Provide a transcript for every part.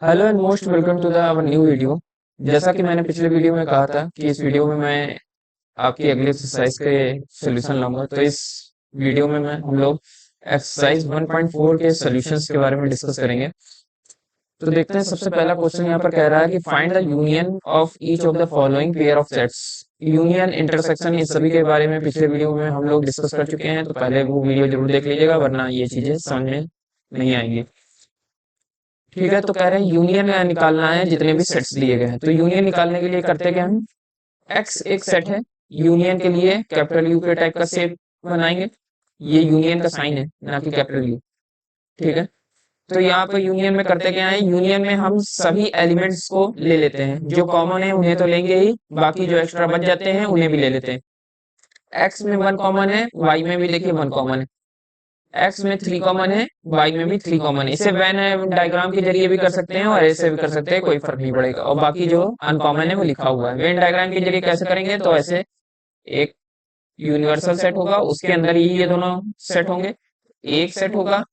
Hello and most welcome to the our new video. जैसा कि मैंने पिछले वीडियो में कहा था कि इस वीडियो में मैं आपकी अगली एक्सरसाइज के सॉल्यूशन लाऊंगा, तो इस वीडियो में मैं हम लोग एक्सरसाइज 1.4 के सॉल्यूशंस के बारे में डिस्कस करेंगे। तो देखते हैं, सबसे पहला क्वेश्चन यहाँ पर कह रहा है कि find the union of each of the following pair of sets. Union, intersection, इस सभी के बारे में पिछले वीडियो में हम लोग डिस्कस कर चुके हैं, तो पहले वो वीडियो जरूर देख लीजिएगा, वरना ये चीजें समझ में नहीं आएंगी। ठीक है, तो कह रहे हैं यूनियन निकालना है जितने भी सेट्स दिए गए हैं। तो यूनियन निकालने के लिए करते क्या हम, एक्स एक सेट है, यूनियन के लिए कैपिटल यू के टाइप का शेप बनाएंगे। ये यूनियन का साइन है, ना कि कैपिटल यू। ठीक है, तो यहाँ पर यूनियन में करते क्या है, यूनियन में हम सभी एलिमेंट्स को ले लेते हैं। जो कॉमन है उन्हें तो लेंगे ही, बाकी जो एक्स्ट्रा बच जाते हैं उन्हें भी ले लेते हैं। एक्स में वन कॉमन है, वाई में भी देखिए वन कॉमन है। एक्स में थ्री कॉमन है, वाई में भी थ्री कॉमन है। इसे वेन डायग्राम के जरिए भी कर सकते हैं और ऐसे भी कर सकते हैं, कोई फर्क नहीं पड़ेगा। और बाकी जो अनकॉमन है वो लिखा हुआ है। वेन डायग्राम के जरिए कैसे करेंगे, तो ऐसे एक यूनिवर्सल सेट होगा, उसके अंदर ही ये दोनों सेट होंगे। एक सेट होगा,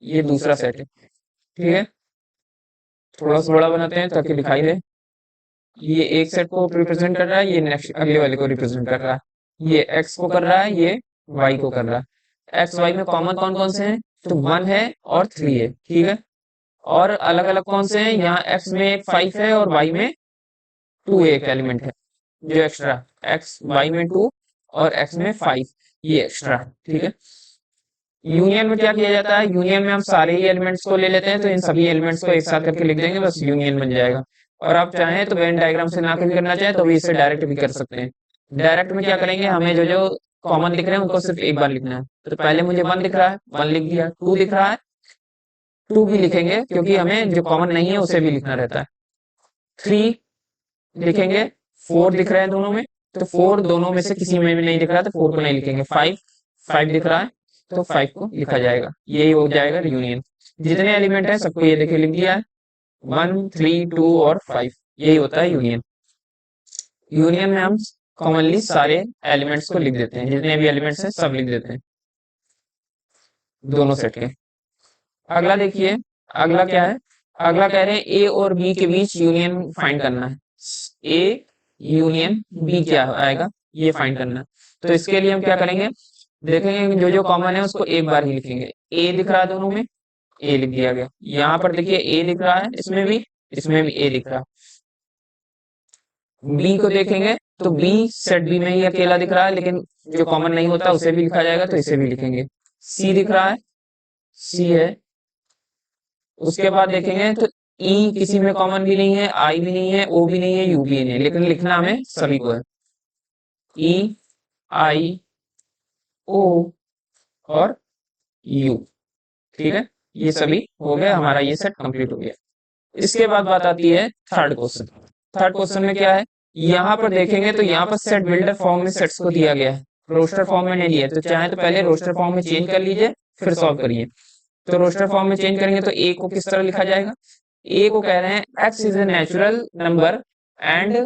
ये दूसरा सेट है। ठीक है, थोड़ा सा बड़ा बनाते हैं ताकि दिखाई दे। ये एक सेट को रिप्रेजेंट कर रहा है, ये नेक्स्ट अगले वाले को रिप्रेजेंट कर रहा है। ये एक्स को कर रहा है, ये वाई को कर रहा है। एक्स वाई में कॉमन कौन कौन से हैं, तो वन है और थ्री है। ठीक है, और अलग अलग कौन से हैं, यहाँ एक्स में फाइव है और वाई में टू एक एलिमेंट है जो एक्स्ट्रा। एक्स वाई में टू और एक्स में फाइव, ये एक्स्ट्रा। ठीक है, यूनियन में क्या किया जाता है, यूनियन में हम सारे ही एलिमेंट्स को ले लेते हैं, तो इन सभी एलिमेंट्स को एक साथ करके लिख देंगे, बस यूनियन बन जाएगा। और आप चाहें तो वेन डायग्राम से ना भी करना चाहें तो भी इसे डायरेक्ट भी कर सकते हैं। डायरेक्ट में क्या करेंगे, हमें जो जो कॉमन दिख रहे हैं उनको सिर्फ एक बार लिखना है। तो पहले मुझे वन दिख रहा है, वन लिख दिया। टू दिख रहा है, टू भी लिखेंगे, क्योंकि हमें जो कॉमन नहीं है उसे भी लिखना रहता है। थ्री लिखेंगे, फोर दिख रहा है दोनों में, तो फोर दोनों में से किसी में भी नहीं दिख रहा, तो फोर को नहीं लिखेंगे। फाइव, फाइव दिख रहा है, तो फाइव को लिखा जाएगा। यही हो जाएगा यूनियन। जितने एलिमेंट है सबको ये देखिए लिख दिया है, वन थ्री टू और फाइव, यही होता है यूनियन। यूनियन में हम कॉमनली सारे एलिमेंट्स को लिख देते हैं, जितने भी एलिमेंट्स हैं सब लिख देते हैं दोनों सेट के। अगला देखिए, अगला क्या है, अगला कह रहे हैं ए और बी के बीच यूनियन फाइंड करना है। ए यूनियन बी क्या आएगा, ये फाइंड करना है। तो इसके लिए हम क्या करेंगे, देखेंगे जो जो कॉमन है उसको एक बार ही लिखेंगे। ए दिख रहा है दोनों में, ए लिख दिया गया। यहाँ पर देखिए ए दिख रहा है, इसमें भी ए दिख रहा है। बी को देखेंगे तो बी सेट बी में ही अकेला दिख रहा है, लेकिन जो कॉमन नहीं होता उसे भी लिखा जाएगा, तो इसे भी लिखेंगे। सी दिख रहा है, सी है। उसके बाद देखेंगे तो ई किसी में कॉमन भी नहीं है, आई भी नहीं है, ओ भी नहीं है, यू भी नहीं है, लेकिन लिखना हमें सभी को है। ई, आई, ओ और यू। ठीक है, ये सभी हो गया, हमारा ये सेट कंप्लीट हो गया। इसके बाद बात आती है थर्ड क्वेश्चन। थर्ड क्वेश्चन में क्या है, यहाँ पर देखेंगे तो यहाँ पर सेट बिल्डर फॉर्म में सेट्स को दिया गया है, रोस्टर फॉर्म में नहीं दिया है। तो चाहे तो पहले रोस्टर फॉर्म में चेंज कर लीजिए, फिर सॉल्व करिए। तो रोस्टर फॉर्म में चेंज करेंगे तो ए को किस तरह लिखा जाएगा, ए को कह रहे हैं x is a natural number and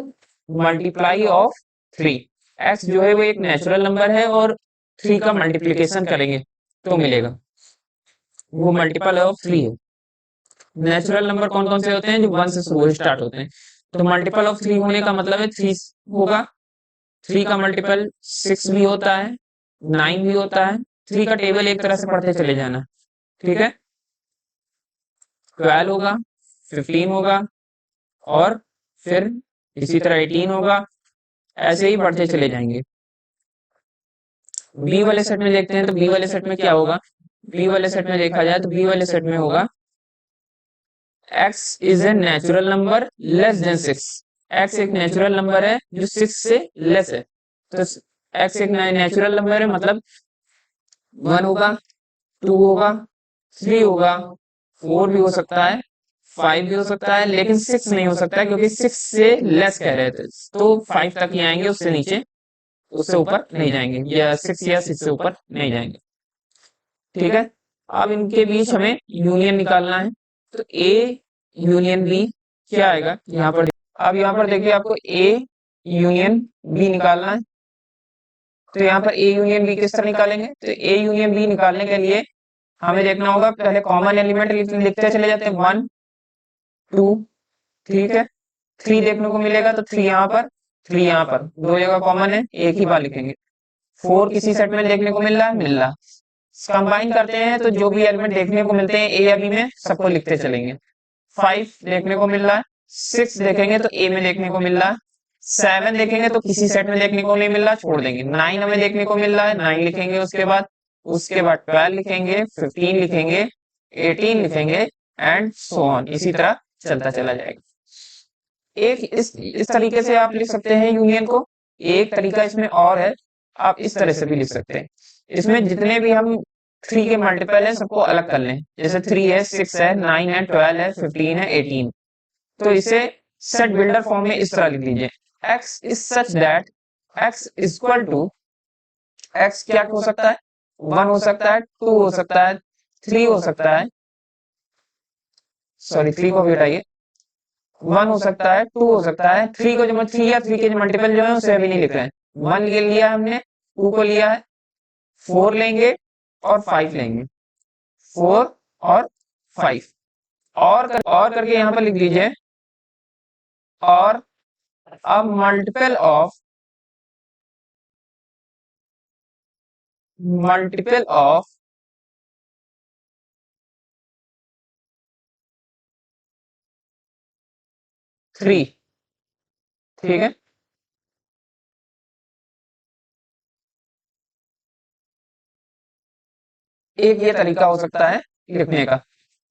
multiply of three. X जो है वो एक नेचुरल नंबर है और थ्री का मल्टीप्लीकेशन करेंगे तो मिलेगा, वो मल्टीपल ऑफ थ्री है। नेचुरल नंबर कौन कौन से होते हैं, जो वन से शुरू स्टार्ट होते हैं। तो मल्टीपल ऑफ थ्री होने का मतलब है थ्री होगा। थ्री का मल्टीपल सिक्स भी होता है, नाइन भी होता है। थ्री का टेबल एक तरह से पढ़ते चले जाना। ठीक है, ट्वेल्व होगा, फिफ्टीन होगा, और फिर इसी तरह एटीन होगा। ऐसे ही बढ़ते चले जाएंगे। बी वाले सेट में देखते हैं तो बी वाले सेट में क्या होगा, बी वाले सेट में देखा जाए तो बी वाले सेट में होगा x is a natural number less than six. x एक नेचुरल नंबर है जो सिक्स से लेस है। तो x एक नेचुरल नंबर है, मतलब वन होगा, टू होगा, थ्री होगा, फोर भी हो सकता है, फाइव भी हो सकता है, लेकिन सिक्स नहीं हो सकता है, क्योंकि सिक्स से लेस कह रहे थे। तो फाइव तक ही आएंगे, उससे नीचे, उससे ऊपर नहीं जाएंगे, या सिक्स या सिक्स से ऊपर नहीं जाएंगे। ठीक है, अब इनके बीच हमें यूनियन निकालना है। तो ए यूनियन बी क्या आएगा यहाँ पर, अब यहाँ पर देखिए आपको ए यूनियन बी निकालना है। तो यहाँ पर ए यूनियन बी किस तरह निकालेंगे, तो ए यूनियन बी निकालने के लिए हमें देखना होगा, पहले कॉमन एलिमेंट लिखते चले जाते हैं, वन 2, ठीक है। 3 देखने को मिलेगा तो 3 यहाँ पर, 3 यहाँ पर, दो जगह कॉमन है, एक ही बार लिखेंगे। 4 किसी सेट में देखने को मिल रहा है, मिल रहा। कंबाइन करते हैं तो जो भी एलिमेंट देखने को मिलते हैं ए या बी में, सबको लिखते चलेंगे। 5 देखने को मिल रहा है, 6 देखेंगे तो ए में देखने को मिल रहा है, 7 देखेंगे तो किसी सेट में देखने को नहीं मिल रहा, छोड़ देंगे। 9 हमें देखने को मिल रहा है, 9 लिखेंगे। उसके बाद 12 लिखेंगे, 15 लिखेंगे, 18 लिखेंगे, एंड सो ऑन, इसी तरह चलता चला जाएगा। एक इस तरीके से आप लिख सकते हैं यूनियन को। एक तरीका इसमें और है, आप इस तरह से भी लिख सकते हैं। इसमें जितने भी हम 3 के मल्टीपल है सबको अलग कर लें। जैसे 3 है, 6 है, 9 है, 12 है, 15 है, 18। तो इसे सेट बिल्डर फॉर्म में इस तरह लिख लीजिए। x is such that x equal to, x क्या हो सकता है, 1 हो सकता है, 2 हो सकता है, 3 हो सकता है, सॉरी 3 को भी हटाइए, 1 हो सकता है, 2 हो सकता है, 3 को जो 3 या 3 के जो मल्टीपल जो है उसे अभी नहीं लिख रहे हैं। 1 ले लिया हमने, 2 को लिया है, 4 लेंगे और 5 लेंगे, 4 और 5, और करके यहां पर लिख लीजिए, और अब मल्टीपल ऑफ 3, ठीक है। एक ये तरीका हो सकता है लिखने का।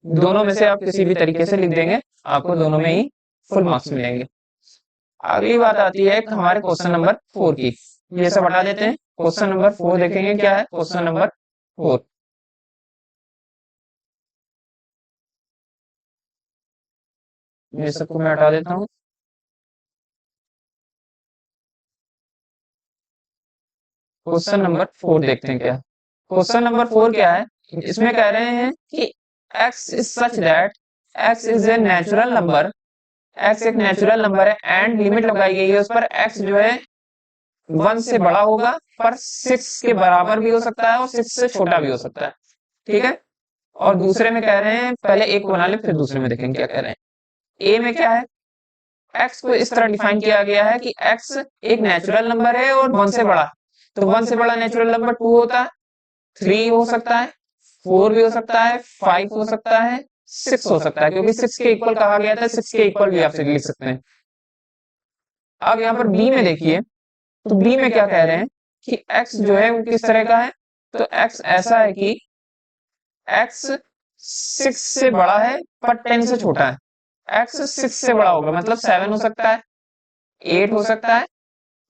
दोनों में से आप किसी भी तरीके से लिख देंगे, आपको दोनों में ही फुल मार्क्स मिलेंगे। अगली बात आती है हमारे क्वेश्चन नंबर 4 की। ये सब हटा देते हैं, क्वेश्चन नंबर 4 देखेंगे क्या है। क्वेश्चन नंबर 4, ये सबको मैं हटा देता हूँ। क्वेश्चन नंबर 4 देखते हैं क्या। क्वेश्चन नंबर 4 क्या है, इसमें कह रहे हैं कि x is such that x is a natural number, x एक नेचुरल नंबर है, एंड लिमिट लगाई गई है उस पर, x जो है 1 से बड़ा होगा, पर 6 के बराबर भी हो सकता है और 6 से छोटा भी हो सकता है, ठीक है। और दूसरे में कह रहे हैं, पहले एक को बना ले फिर दूसरे में देखेंगे क्या कह रहे हैं। ए में क्या है, x को इस तरह डिफाइन किया गया है कि x एक नेचुरल नंबर है और 1 से बड़ा, तो 1 से बड़ा नेचुरल नंबर 2 होता है, 3 हो सकता है, 4 भी हो सकता है, 5 हो सकता है, 6 हो सकता है, क्योंकि 6 के इक्वल कहा गया था, 6 के इक्वल भी आप लिख सकते हैं। अब यहाँ पर बी में देखिए, तो बी में क्या कह रहे हैं कि x जो है वो किस तरह का है, तो x ऐसा है कि x 6 से बड़ा है पर 10 से छोटा है। x 6 से बड़ा होगा मतलब 7 हो सकता है, 8 हो सकता है,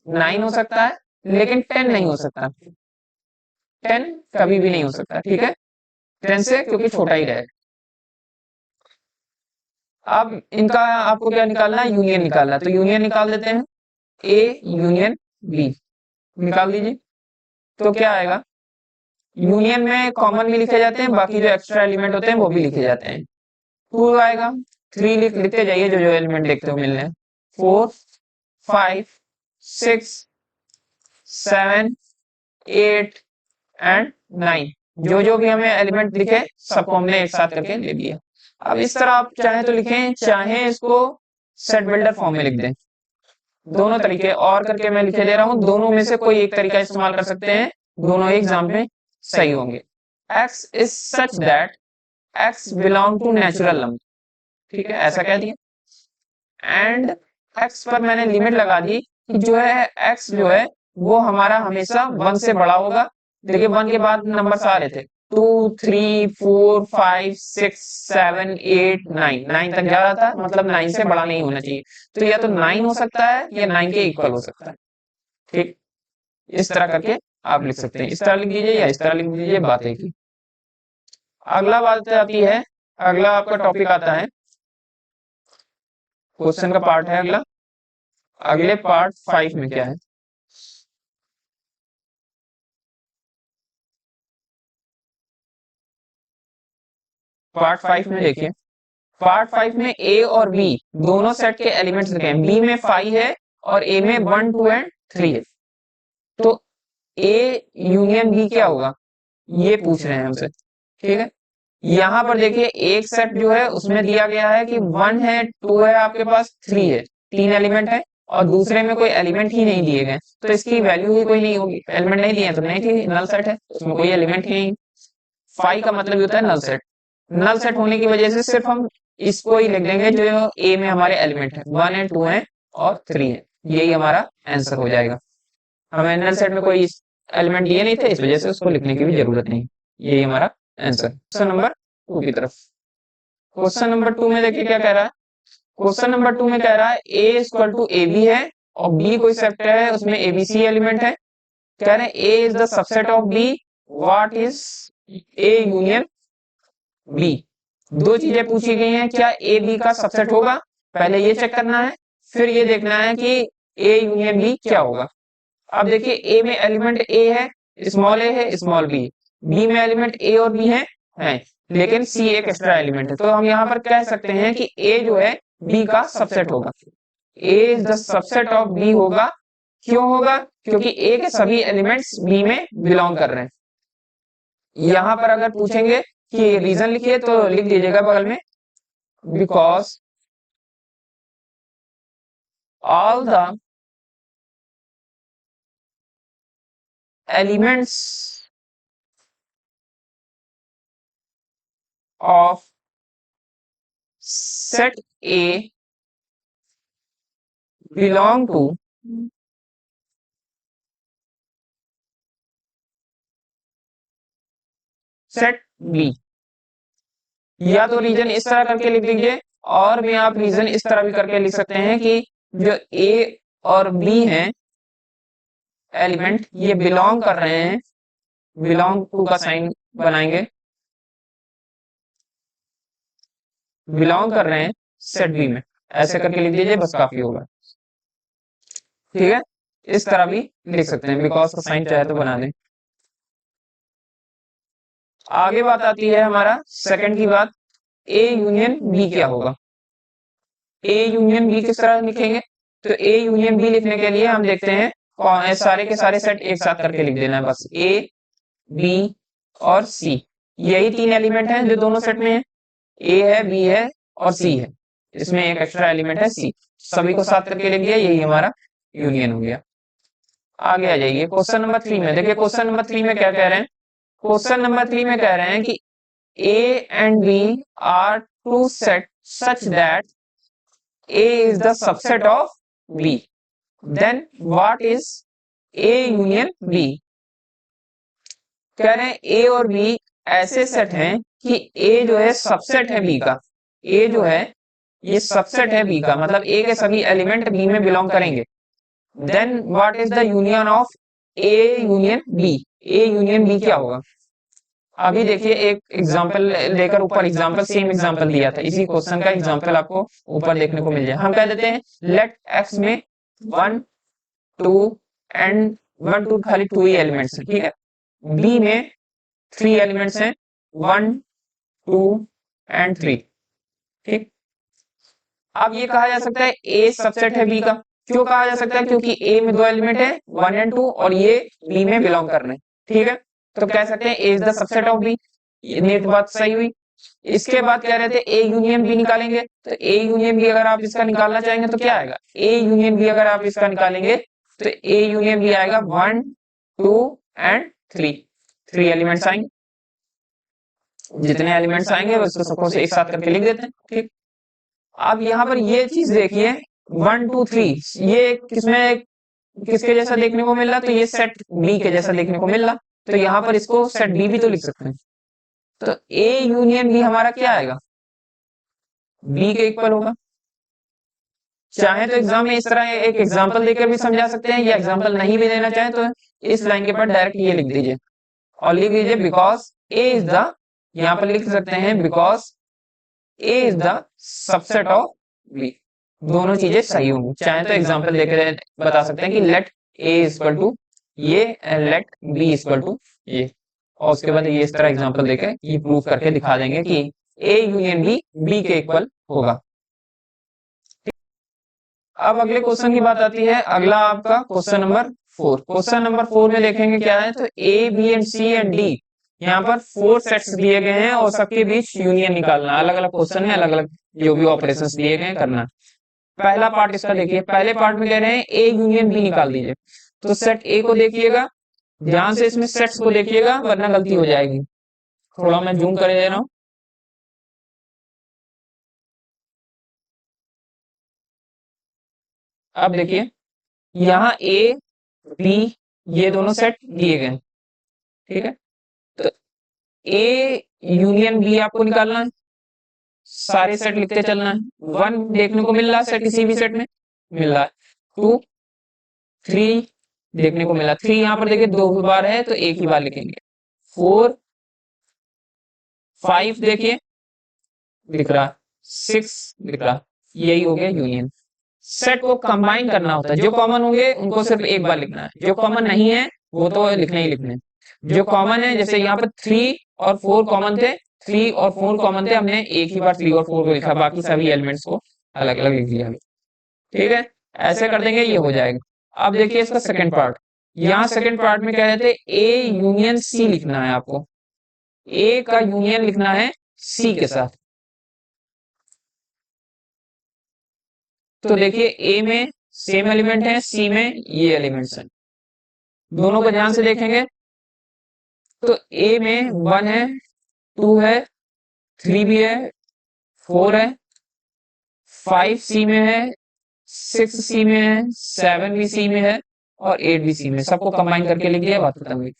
9 हो सकता है, लेकिन 10 नहीं हो सकता। 10 कभी भी नहीं हो सकता, ठीक है, 10 से, क्योंकि छोटा ही रहेगा। अब इनका आपको क्या निकालना है, यूनियन निकालना है, तो यूनियन निकाल देते हैं, ए यूनियन बी निकाल दीजिए। तो क्या आएगा, यूनियन में कॉमन भी लिखे जाते हैं, बाकी जो एक्स्ट्रा एलिमेंट होते हैं वो भी लिखे जाते हैं। 2 आएगा, 3 लिखते जाइए, जो जो एलिमेंट देखते हो मिल रहे हैं, 4, 5, 6, 7, 8 एंड 9, जो जो भी हमें एलिमेंट दिखे सबको हमने एक साथ करके ले लिया। अब इस तरह आप चाहे तो लिखें, चाहे इसको सेट बिल्डर फॉर्म में लिख दें, दोनों तरीके और करके मैं लिखे दे रहा हूं, दोनों में से कोई एक तरीका इस्तेमाल कर सकते हैं, दोनों एग्जाम में सही होंगे। x is such that x belong to natural number, ठीक है, ऐसा कह दिया। एंड x पर मैंने लिमिट लगा दी कि जो है x जो है वो हमारा हमेशा 1 से बड़ा होगा। देखिए 1 के बाद नंबर आ रहे थे, 2, 3, 4, 5, 6, 7, 8, 9, 9 तक जा रहा था, मतलब 9 से बड़ा नहीं होना चाहिए। तो या तो 9 हो सकता है या 9 के इक्वल हो सकता है, ठीक। इस तरह करके आप लिख सकते हैं, इस तरह लिख दीजिए या इस तरह लिख दीजिए, बात है की। अगला बात आती है, अगला आपका टॉपिक आता है, क्वेश्चन का पार्ट है अगला। अगले पार्ट 5 में क्या है, पार्ट 5 में देखिए, पार्ट 5 में ए और बी दोनों सेट के एलिमेंट्स लिखे हैं, बी में 5 है और ए में 1, 2 एंड 3 है। तो ए यूनियन बी क्या होगा, ये पूछ रहे हैं हमसे, ठीक है। यहाँ पर देखिए एक सेट जो है उसमें दिया गया है कि 1 है, 2 है, आपके पास 3 है, 3 एलिमेंट है, और दूसरे में कोई एलिमेंट ही नहीं दिए गए, तो इसकी वैल्यू ही कोई नहीं होगी, एलिमेंट नहीं दिए तो नहीं थी, नल सेट है, उसमें कोई एलिमेंट ही नहीं। फाइव का मतलब होता है नल सेट। नल सेट होने की वजह से सिर्फ हम इसको ही लिख देंगे जो ए में हमारे एलिमेंट है, 1 है, 2 है और 3 है, यही हमारा आंसर हो जाएगा। हमें नल सेट में कोई एलिमेंट दिए नहीं थे, इस वजह से उसको लिखने की भी जरूरत नहीं, यही हमारा आंसर। क्वेश्चन नंबर 2 की तरफ। क्वेश्चन नंबर 2 में देखिए क्या कह रहा है। क्वेश्चन नंबर 2 में कह रहा है ए इक्वल टू ए बी है और बी कोई सेक्टर है, उसमें एबीसी एलिमेंट है। कह रहे हैं A is the subset of B, what is A union B. दो चीजें पूछी गई हैं, क्या ए बी का सबसेट होगा, पहले ये चेक करना है, फिर ये देखना है कि ए यूनियन बी क्या होगा। अब देखिए ए में एलिमेंट ए है, स्मॉल ए है, स्मॉल बी, बी में एलिमेंट ए और बी है, लेकिन सी एक एक्स्ट्रा एलिमेंट है, तो हम यहाँ पर कह सकते हैं कि ए जो है बी का सबसेट होगा, A is the subset of B होगा। क्यों होगा, क्योंकि ए के सभी एलिमेंट्स बी में बिलोंग कर रहे हैं। यहां पर अगर पूछेंगे कि रीजन लिखिए तो लिख दीजिएगा बगल में, because all the elements of set A belong to set B. या तो रीजन इस तरह करके लिख दीजिए, और भी आप रीजन इस तरह भी करके लिख सकते हैं कि जो ए और बी हैं एलिमेंट, ये बिलोंग कर रहे हैं, बिलोंग टू का साइन बनाएंगे, बिलोंग कर रहे हैं सेट बी में, ऐसे करके लिख दीजिए, बस काफी होगा। ठीक है, इस तरह भी लिख सकते हैं, बिकॉज का साइन चाहे तो बना दें। आगे बात आती है हमारा सेकंड की बात, ए यूनियन बी क्या होगा। ए यूनियन बी किस तरह लिखेंगे, तो ए यूनियन बी लिखने के लिए हम देखते हैं सारे के सारे सेट एक साथ करके लिख देना है, बस ए बी और सी, यही तीन एलिमेंट हैं जो दोनों सेट में है, ए है, बी है और सी है, इसमें एक एक्स्ट्रा एलिमेंट है सी, सभी को साथ करके लिख दिया, यही हमारा यूनियन हो गया। आगे आ जाइए क्वेश्चन नंबर 3 में, देखिए क्वेश्चन नंबर 3 में क्या कह रहे हैं। क्वेश्चन नंबर 3 में कह रहे हैं कि A and B are two set such that A is the subset of B. Then what is A union B? कह रहे हैं A और B ऐसे सेट हैं कि A जो है सबसेट है B का, A जो है ये सबसेट है B का, मतलब A के सभी एलिमेंट B में बिलोंग करेंगे। Then what is the union of A union B? A union B क्या होगा। अभी देखिए एक एग्जांपल लेकर ऊपर एग्जांपल सेम एग्जांपल दिया था, इसी क्वेश्चन का एग्जांपल आपको ऊपर देखने को मिल जाए। हम कह देते हैं लेट एक्स में 1 2 एंड 1 2 खाली 2 ही एलिमेंट्स हैं, ठीक है। बी में 3 एलिमेंट्स हैं, 1 2 एंड 3, ठीक। अब ये कहा जा सकता है ए सबसेट है बी का, क्यों कहा जा सकता है, क्योंकि ए में 2 एलिमेंट है 1 एंड 2 और ये बी में बिलोंग कर रहे हैं, ठीक है। तो कह सकते हैं A is the subset of B, net बात सही हुई। इसके बाद कह रहे थे ए यूनियन बी निकालेंगे, तो ए यूनियन बी अगर आप इसका निकालना चाहेंगे तो क्या आएगा, ए यूनियन बी अगर आप इसका निकालेंगे तो ए यूनियन बी आएगा 1 2 एंड 3, 3 एलिमेंट्स आएंगे, जितने एलिमेंट्स आएंगे उसको सबको से एक साथ करके लिख देते हैं, ठीक। अब यहाँ पर ये चीज देखिए 1 2 3 ये किसमें किसके जैसा देखने को मिल रहा, तो ये सेट बी के जैसा देखने को मिल रहा, तो यहाँ पर इसको सेट बी भी तो लिख सकते हैं, तो ए यूनियन बी हमारा क्या आएगा, बी के इक्वल होगा। चाहे तो एग्जाम में इस तरह एक एग्जांपल देकर भी समझा सकते हैं, या एग्जांपल नहीं भी देना चाहे तो इस लाइन के बाद डायरेक्ट ये लिख दीजिए, और लिख दीजिए बिकॉज ए इज द, यहाँ पर लिख सकते हैं because A is the subset of B, दोनों चीजें सही होंगी। चाहे तो एग्जांपल देकर बता सकते हैं कि लेट ए इक्वल टू ये and let B equal to ये, और उसके बाद ये इस तरह एग्जांपल देकर ये प्रूव करके दिखा देंगे कि ए यूनियन बी बी के इक्वल होगा। अब अगले क्वेश्चन की बात आती है, अगला आपका क्वेश्चन नंबर 4। क्वेश्चन नंबर 4 में देखेंगे क्या है, तो A B and C and D, यहाँ पर 4 सेट्स दिए गए हैं और सबके बीच यूनियन निकालना, अलग अलग क्वेश्चन है, अलग अलग जो भी ऑपरेशंस दिए गए हैं करना। पहला पार्ट इसका देखिए, पहले पार्ट में कह रहे हैं ए यूनियन बी निकाल दीजिए। तो सेट ए को देखिएगा, ध्यान से इसमें सेट्स को देखिएगा वरना गलती हो जाएगी। थोड़ा मैं जूम कर दे रहा हूं। अब देखिए यहाँ ए बी ये दोनों सेट दिए गए, ठीक है। तो ए यूनियन बी आपको निकालना है, सारे सेट लिखते चलना है। 1 देखने को मिल रहा है सेट, किसी भी सेट में मिल रहा है। 2 3 देखने को मिला, 3 यहाँ पर देखिए 2 बार है तो एक ही बार लिखेंगे। 4 5 देखिए दिख रहा, 6 दिख रहा, यही हो गया यूनियन। सेट को कंबाइन करना होता है, जो कॉमन होंगे उनको सिर्फ एक बार लिखना है, जो कॉमन नहीं है वो तो लिखने ही लिखने। जो कॉमन है, जैसे यहाँ पर 3 और 4 कॉमन थे, 3 और 4 कॉमन थे, हमने एक ही बार 3 और 4 को लिखा, बाकी सभी एलिमेंट्स को अलग अलग लिख दिया। ठीक है, ऐसे कर देंगे ये हो जाएगा। अब देखिए इसका सेकंड पार्ट, यहाँ सेकंड पार्ट में कह रहे थे ए यूनियन सी लिखना है आपको, ए का यूनियन लिखना है सी के साथ। तो देखिए ए में सेम एलिमेंट है, सी में ये एलिमेंट्स हैं, दोनों को ध्यान से देखेंगे। तो ए में 1 है, 2 है, 3 भी है, 4 है, 5 सी में है, 6 सी में है, 7 भी सी में है और 8 भी सी में, सबको कंबाइन करके लिख दिया, बात खत्म हुई।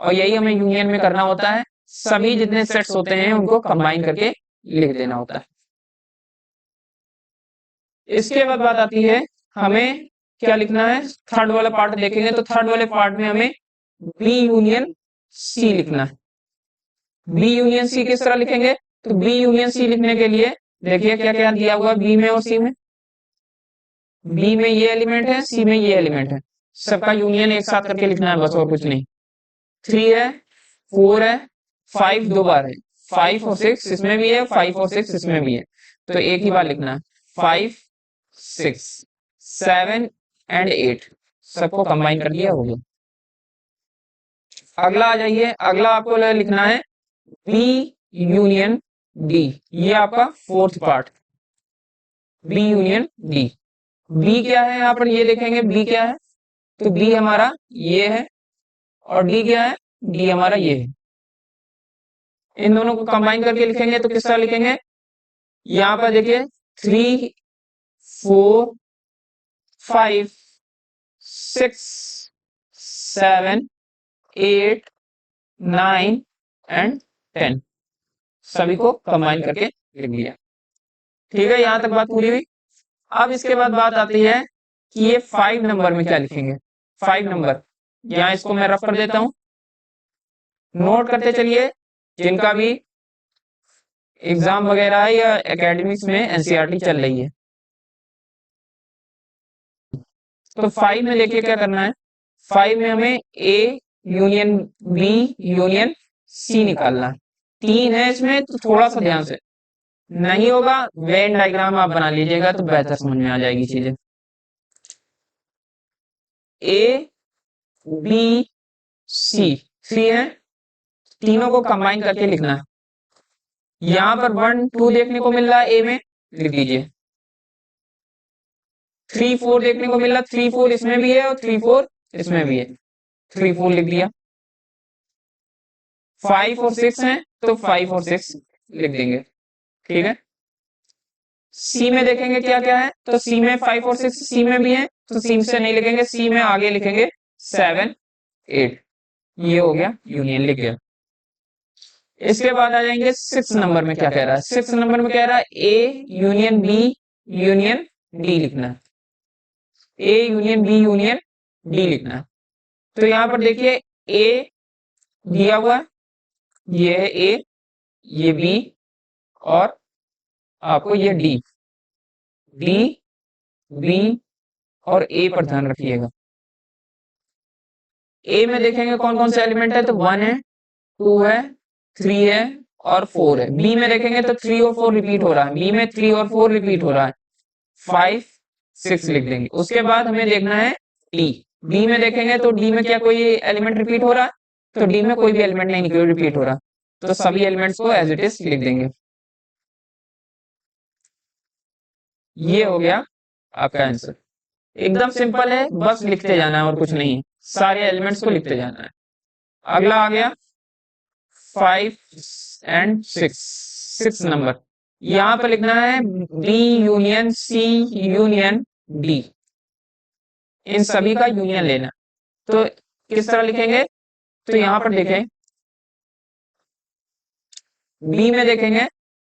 और यही हमें यूनियन में करना होता है, सभी जितने सेट्स होते हैं उनको कंबाइन करके लिख देना होता है। इसके बाद बात आती है हमें क्या लिखना है, थर्ड वाला पार्ट देखेंगे तो थर्ड वाले पार्ट में हमें बी यूनियन सी लिखना है। बी यूनियन सी किस तरह लिखेंगे, तो बी यूनियन सी लिखने के लिए देखिए क्या क्या दिया हुआ बी में और सी में। बी में ये एलिमेंट है, सी में ये एलिमेंट है, सबका यूनियन एक साथ करके लिखना है बस, और कुछ नहीं। 3 है, 4 है, 5 दो बार है, 5 और 6 इसमें भी है, 5 और 6 इसमें भी है, तो एक ही बार लिखना है। 5 6 7 एंड 8 सबको कंबाइन कर दिया, हो गया। अगला आ जाइए, अगला आपको लिखना है बी यूनियन डी, ये आपका fourth part, B union D. B क्या है यहाँ पर ये देखेंगे, बी क्या है, तो बी हमारा ये है और डी क्या है, डी हमारा ये है। इन दोनों को कंबाइन करके लिखेंगे तो किस तरह लिखेंगे, यहाँ पर देखिए 3 4 5 6 7 8 9 एंड 10 सभी को कंबाइन करके लिख दिया। ठीक है, यहां तक बात पूरी हुई। अब इसके बाद बात आती है कि ये 5 नंबर में क्या लिखेंगे। 5 नंबर यहाँ इसको मैं रफ कर देता हूं, नोट करते चलिए, जिनका भी एग्जाम वगैरह है या एकेडमिक्स में एनसीईआरटी चल रही है। तो 5 में देखिए क्या करना है, 5 में हमें A union B union C निकालना है। 3 है इसमें तो थोड़ा सा ध्यान से, नहीं होगा वेन डायग्राम आप बना लीजिएगा तो बेहतर समझ में आ जाएगी चीजें। ए बी सी 3 है, तीनों को कंबाइन करके लिखना है। यहां पर 1 2 देखने को मिल रहा है ए में, लिख दीजिए। 3 4 देखने को मिल रहा है, 3 4 इसमें भी है और 3 4 इसमें भी है, 3 4 लिख दिया। 5 और 6 है तो 5 और 6 लिख देंगे। ठीक है, सी में देखेंगे क्या क्या है, तो सी में 5 और 6 सी में भी है, तो सी से नहीं लिखेंगे, सी में आगे लिखेंगे 7 8, ये हो गया यूनियन, लिख गया। इसके बाद आ जाएंगे 6 नंबर में क्या कह रहा है, 6 नंबर में कह रहा है A union B union D लिखना है, A union B union D लिखना है। तो यहां पर देखिए ए दिया हुआ है, ये है ए, ये बी और आपको ये डी, डी बी और ए पर ध्यान रखिएगा। ए में देखेंगे कौन कौन से एलिमेंट है, तो 1 है, 2 है, 3 है और 4 है। बी में देखेंगे तो 3 और 4 रिपीट हो रहा है, बी में 3 और 4 रिपीट हो रहा है, 5 6 लिख देंगे। उसके बाद हमें देखना है डी, डी में देखेंगे तो डी में क्या कोई एलिमेंट रिपीट हो रहा है, तो डी में कोई भी एलिमेंट नहीं रिपीट हो रहा, तो सभी एलिमेंट्स को एज इट इज लिख देंगे। ये हो गया आपका आंसर। एकदम सिंपल है, बस लिखते जाना है और कुछ नहीं है, सारे एलिमेंट्स को लिखते जाना है। अगला आ गया 5 और 6, 6 नंबर। यहां पर लिखना है B union C union D, इन सभी का यूनियन लेना। तो किस तरह लिखेंगे, तो यहां पर देखें बी में देखेंगे,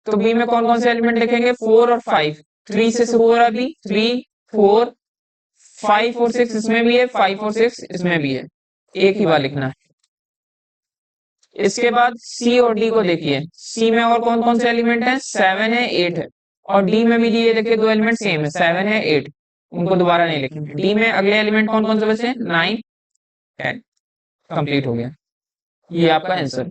तो बी में कौन कौन से एलिमेंट लिखेंगे, 4 और 5। 3 से शुरू हो रहा है बी, 3 4 5 और 6 इसमें भी है, 5 और 6 इसमें भी है, एक ही बार लिखना है। इसके बाद सी और डी को देखिए, सी में और कौन कौन से एलिमेंट हैं, 7 है 8 है, और डी में भी ये देखिए दो एलिमेंट सेम है, 7 है 8, उनको दोबारा नहीं लिखेंगे। डी में अगले एलिमेंट कौन कौन से बचे, 9 10, कंप्लीट हो गया। ये आपका आंसर।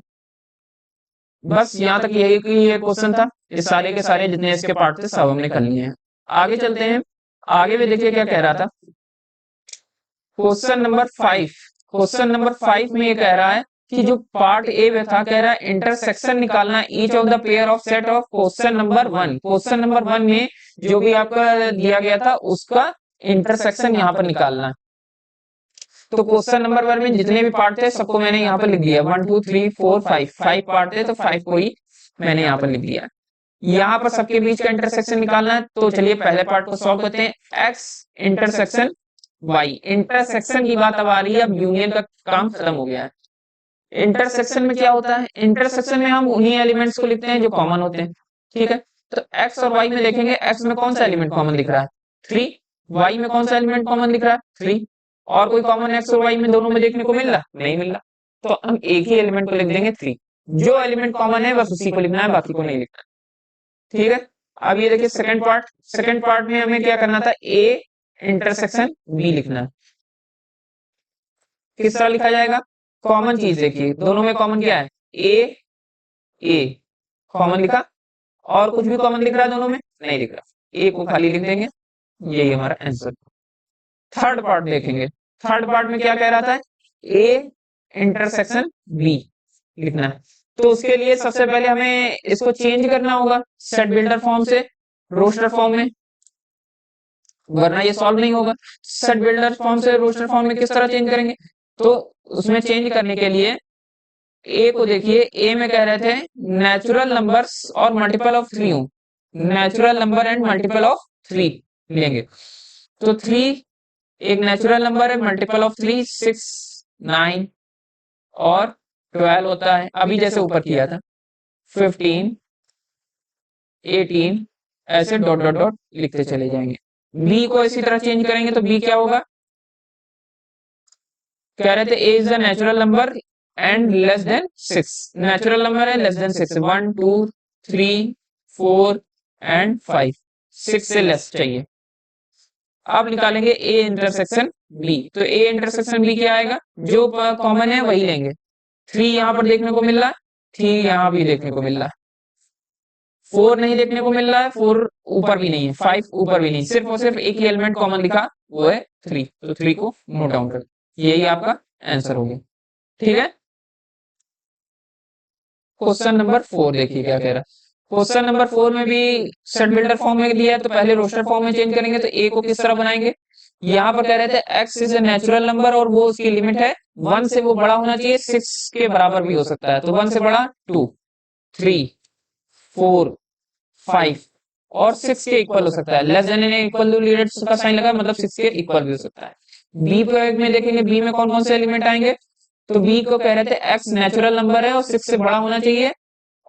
बस यहाँ तक यही कि ये क्वेश्चन था, ये सारे के सारे जितने इसके पार्ट थे सब हमने कर लिए हैं। आगे चलते हैं, आगे भी देखिए क्या कह रहा था। क्वेश्चन नंबर 5, क्वेश्चन नंबर 5 में ये कह रहा है कि जो पार्ट ए में था, कह रहा है इंटरसेक्शन निकालना each of the pair of set of question number 1। Question number 1 में जो भी आपका दिया गया था उसका इंटरसेक्शन यहाँ पर निकालना। तो क्वेश्चन नंबर 1 में जितने भी पार्ट थे सबको मैंने यहाँ पर लिख दिया, 1 2 3 4 5, 5 पार्ट थे तो 5 को ही मैंने यहाँ पर लिख दिया। यहाँ पर सबके बीच का इंटरसेक्शन निकालना है, तो चलिए पहले पार्ट को सॉल्व करते हैं। एक्स इंटरसेक्शन वाई, इंटरसेक्शन की बात अब आ रही है, अब यूनियन का काम खत्म हो गया है। इंटरसेक्शन में क्या होता है, इंटरसेक्शन में हम उन्हीं एलिमेंट्स को लिखते हैं जो कॉमन होते हैं, ठीक है। तो एक्स और वाई में देखेंगे, एक्स में कौन सा एलिमेंट कॉमन दिख रहा है, 3, वाई में कौन सा एलिमेंट कॉमन दिख रहा है, 3, और कोई कॉमन एक्स और वाई में दोनों में देखने को मिल रहा, नहीं मिल रहा, तो हम एक ही एलिमेंट को लिख देंगे 3। जो एलिमेंट कॉमन है बस उसी को लिखना है, बाकी को नहीं लिखना, ठीक है। अब ये देखिए सेकंड पार्ट, सेकंड पार्ट में हमें क्या करना था, ए इंटरसेक्शन बी लिखना है। किस तरह लिखा जाएगा, कॉमन चीज देखिए, दोनों में कॉमन क्या है, ए कॉमन लिखा, और कुछ भी कॉमन दिख रहा है दोनों में, नहीं दिख रहा, ए को खाली लिख देंगे, यही हमारा आंसर। थर्ड पार्ट देखेंगे, थर्ड पार्ट में क्या कह रहा था, ए इंटरसेक्शन बी लिखना है। तो उसके लिए सबसे पहले हमें इसको चेंज करना होगा सेट बिल्डर फॉर्म से रोस्टर फॉर्म में, वरना ये सॉल्व नहीं होगा। सेट बिल्डर फॉर्म से रोस्टर फॉर्म में किस तरह चेंज करेंगे, तो उसमें चेंज करने के लिए ए को देखिए, ए में कह रहे थे नेचुरल नंबर्स और मल्टीपल ऑफ 3 हो, natural number and multiple of 3 लेंगे। तो 3 एक नेचुरल नंबर है, मल्टीपल ऑफ 3 6 9 और 12 होता है, अभी जैसे ऊपर किया था 15 18, ऐसे डॉट डॉट डॉट लिखते चले जाएंगे। बी को इसी तरह चेंज करेंगे तो बी क्या होगा, कह रहे थे A is the natural number and less than 6, natural number है लेस देन 6, 1 2 3 4 एंड 5, 6 से लेस चाहिए। अब निकालेंगे ए इंटरसेक्शन बी, तो ए इंटरसेक्शन बी क्या आएगा, जो कॉमन है वही लेंगे। 3 यहाँ पर देखने को मिल रहा है, 3 यहाँ भी देखने को मिल रहा है, 4 नहीं देखने को मिल रहा है, 4 ऊपर भी नहीं है, 5 ऊपर भी नहीं, सिर्फ और सिर्फ एक ही एलिमेंट कॉमन लिखा, वो है 3, तो 3 को नोट डाउन कर, यही आपका आंसर हो गया, ठीक है। क्वेश्चन नंबर 4 देखिए क्या कह रहा है। क्वेश्चन नंबर 4 में भी सेट बिल्डर फॉर्म में दिया है, तो पहले रोस्टर फॉर्म में चेंज करेंगे, तो ए को किस तरह बनाएंगे, यहाँ पर कह रहे थे x is a natural number और वो उसकी लिमिट है 1 से वो बड़ा होना चाहिए, 6 के बराबर भी हो सकता है, तो 1 से बड़ा 2 3 4 5 और 6 के इक्वल हो सकता है, less than and equal to leader का साइन लगा, मतलब 6 के इक्वल भी हो सकता है। बी में देखेंगे, बी में कौन कौन से एलिमेंट आएंगे, तो बी को कह रहे थे एक्स नेचुरल नंबर है और 6 से बड़ा होना चाहिए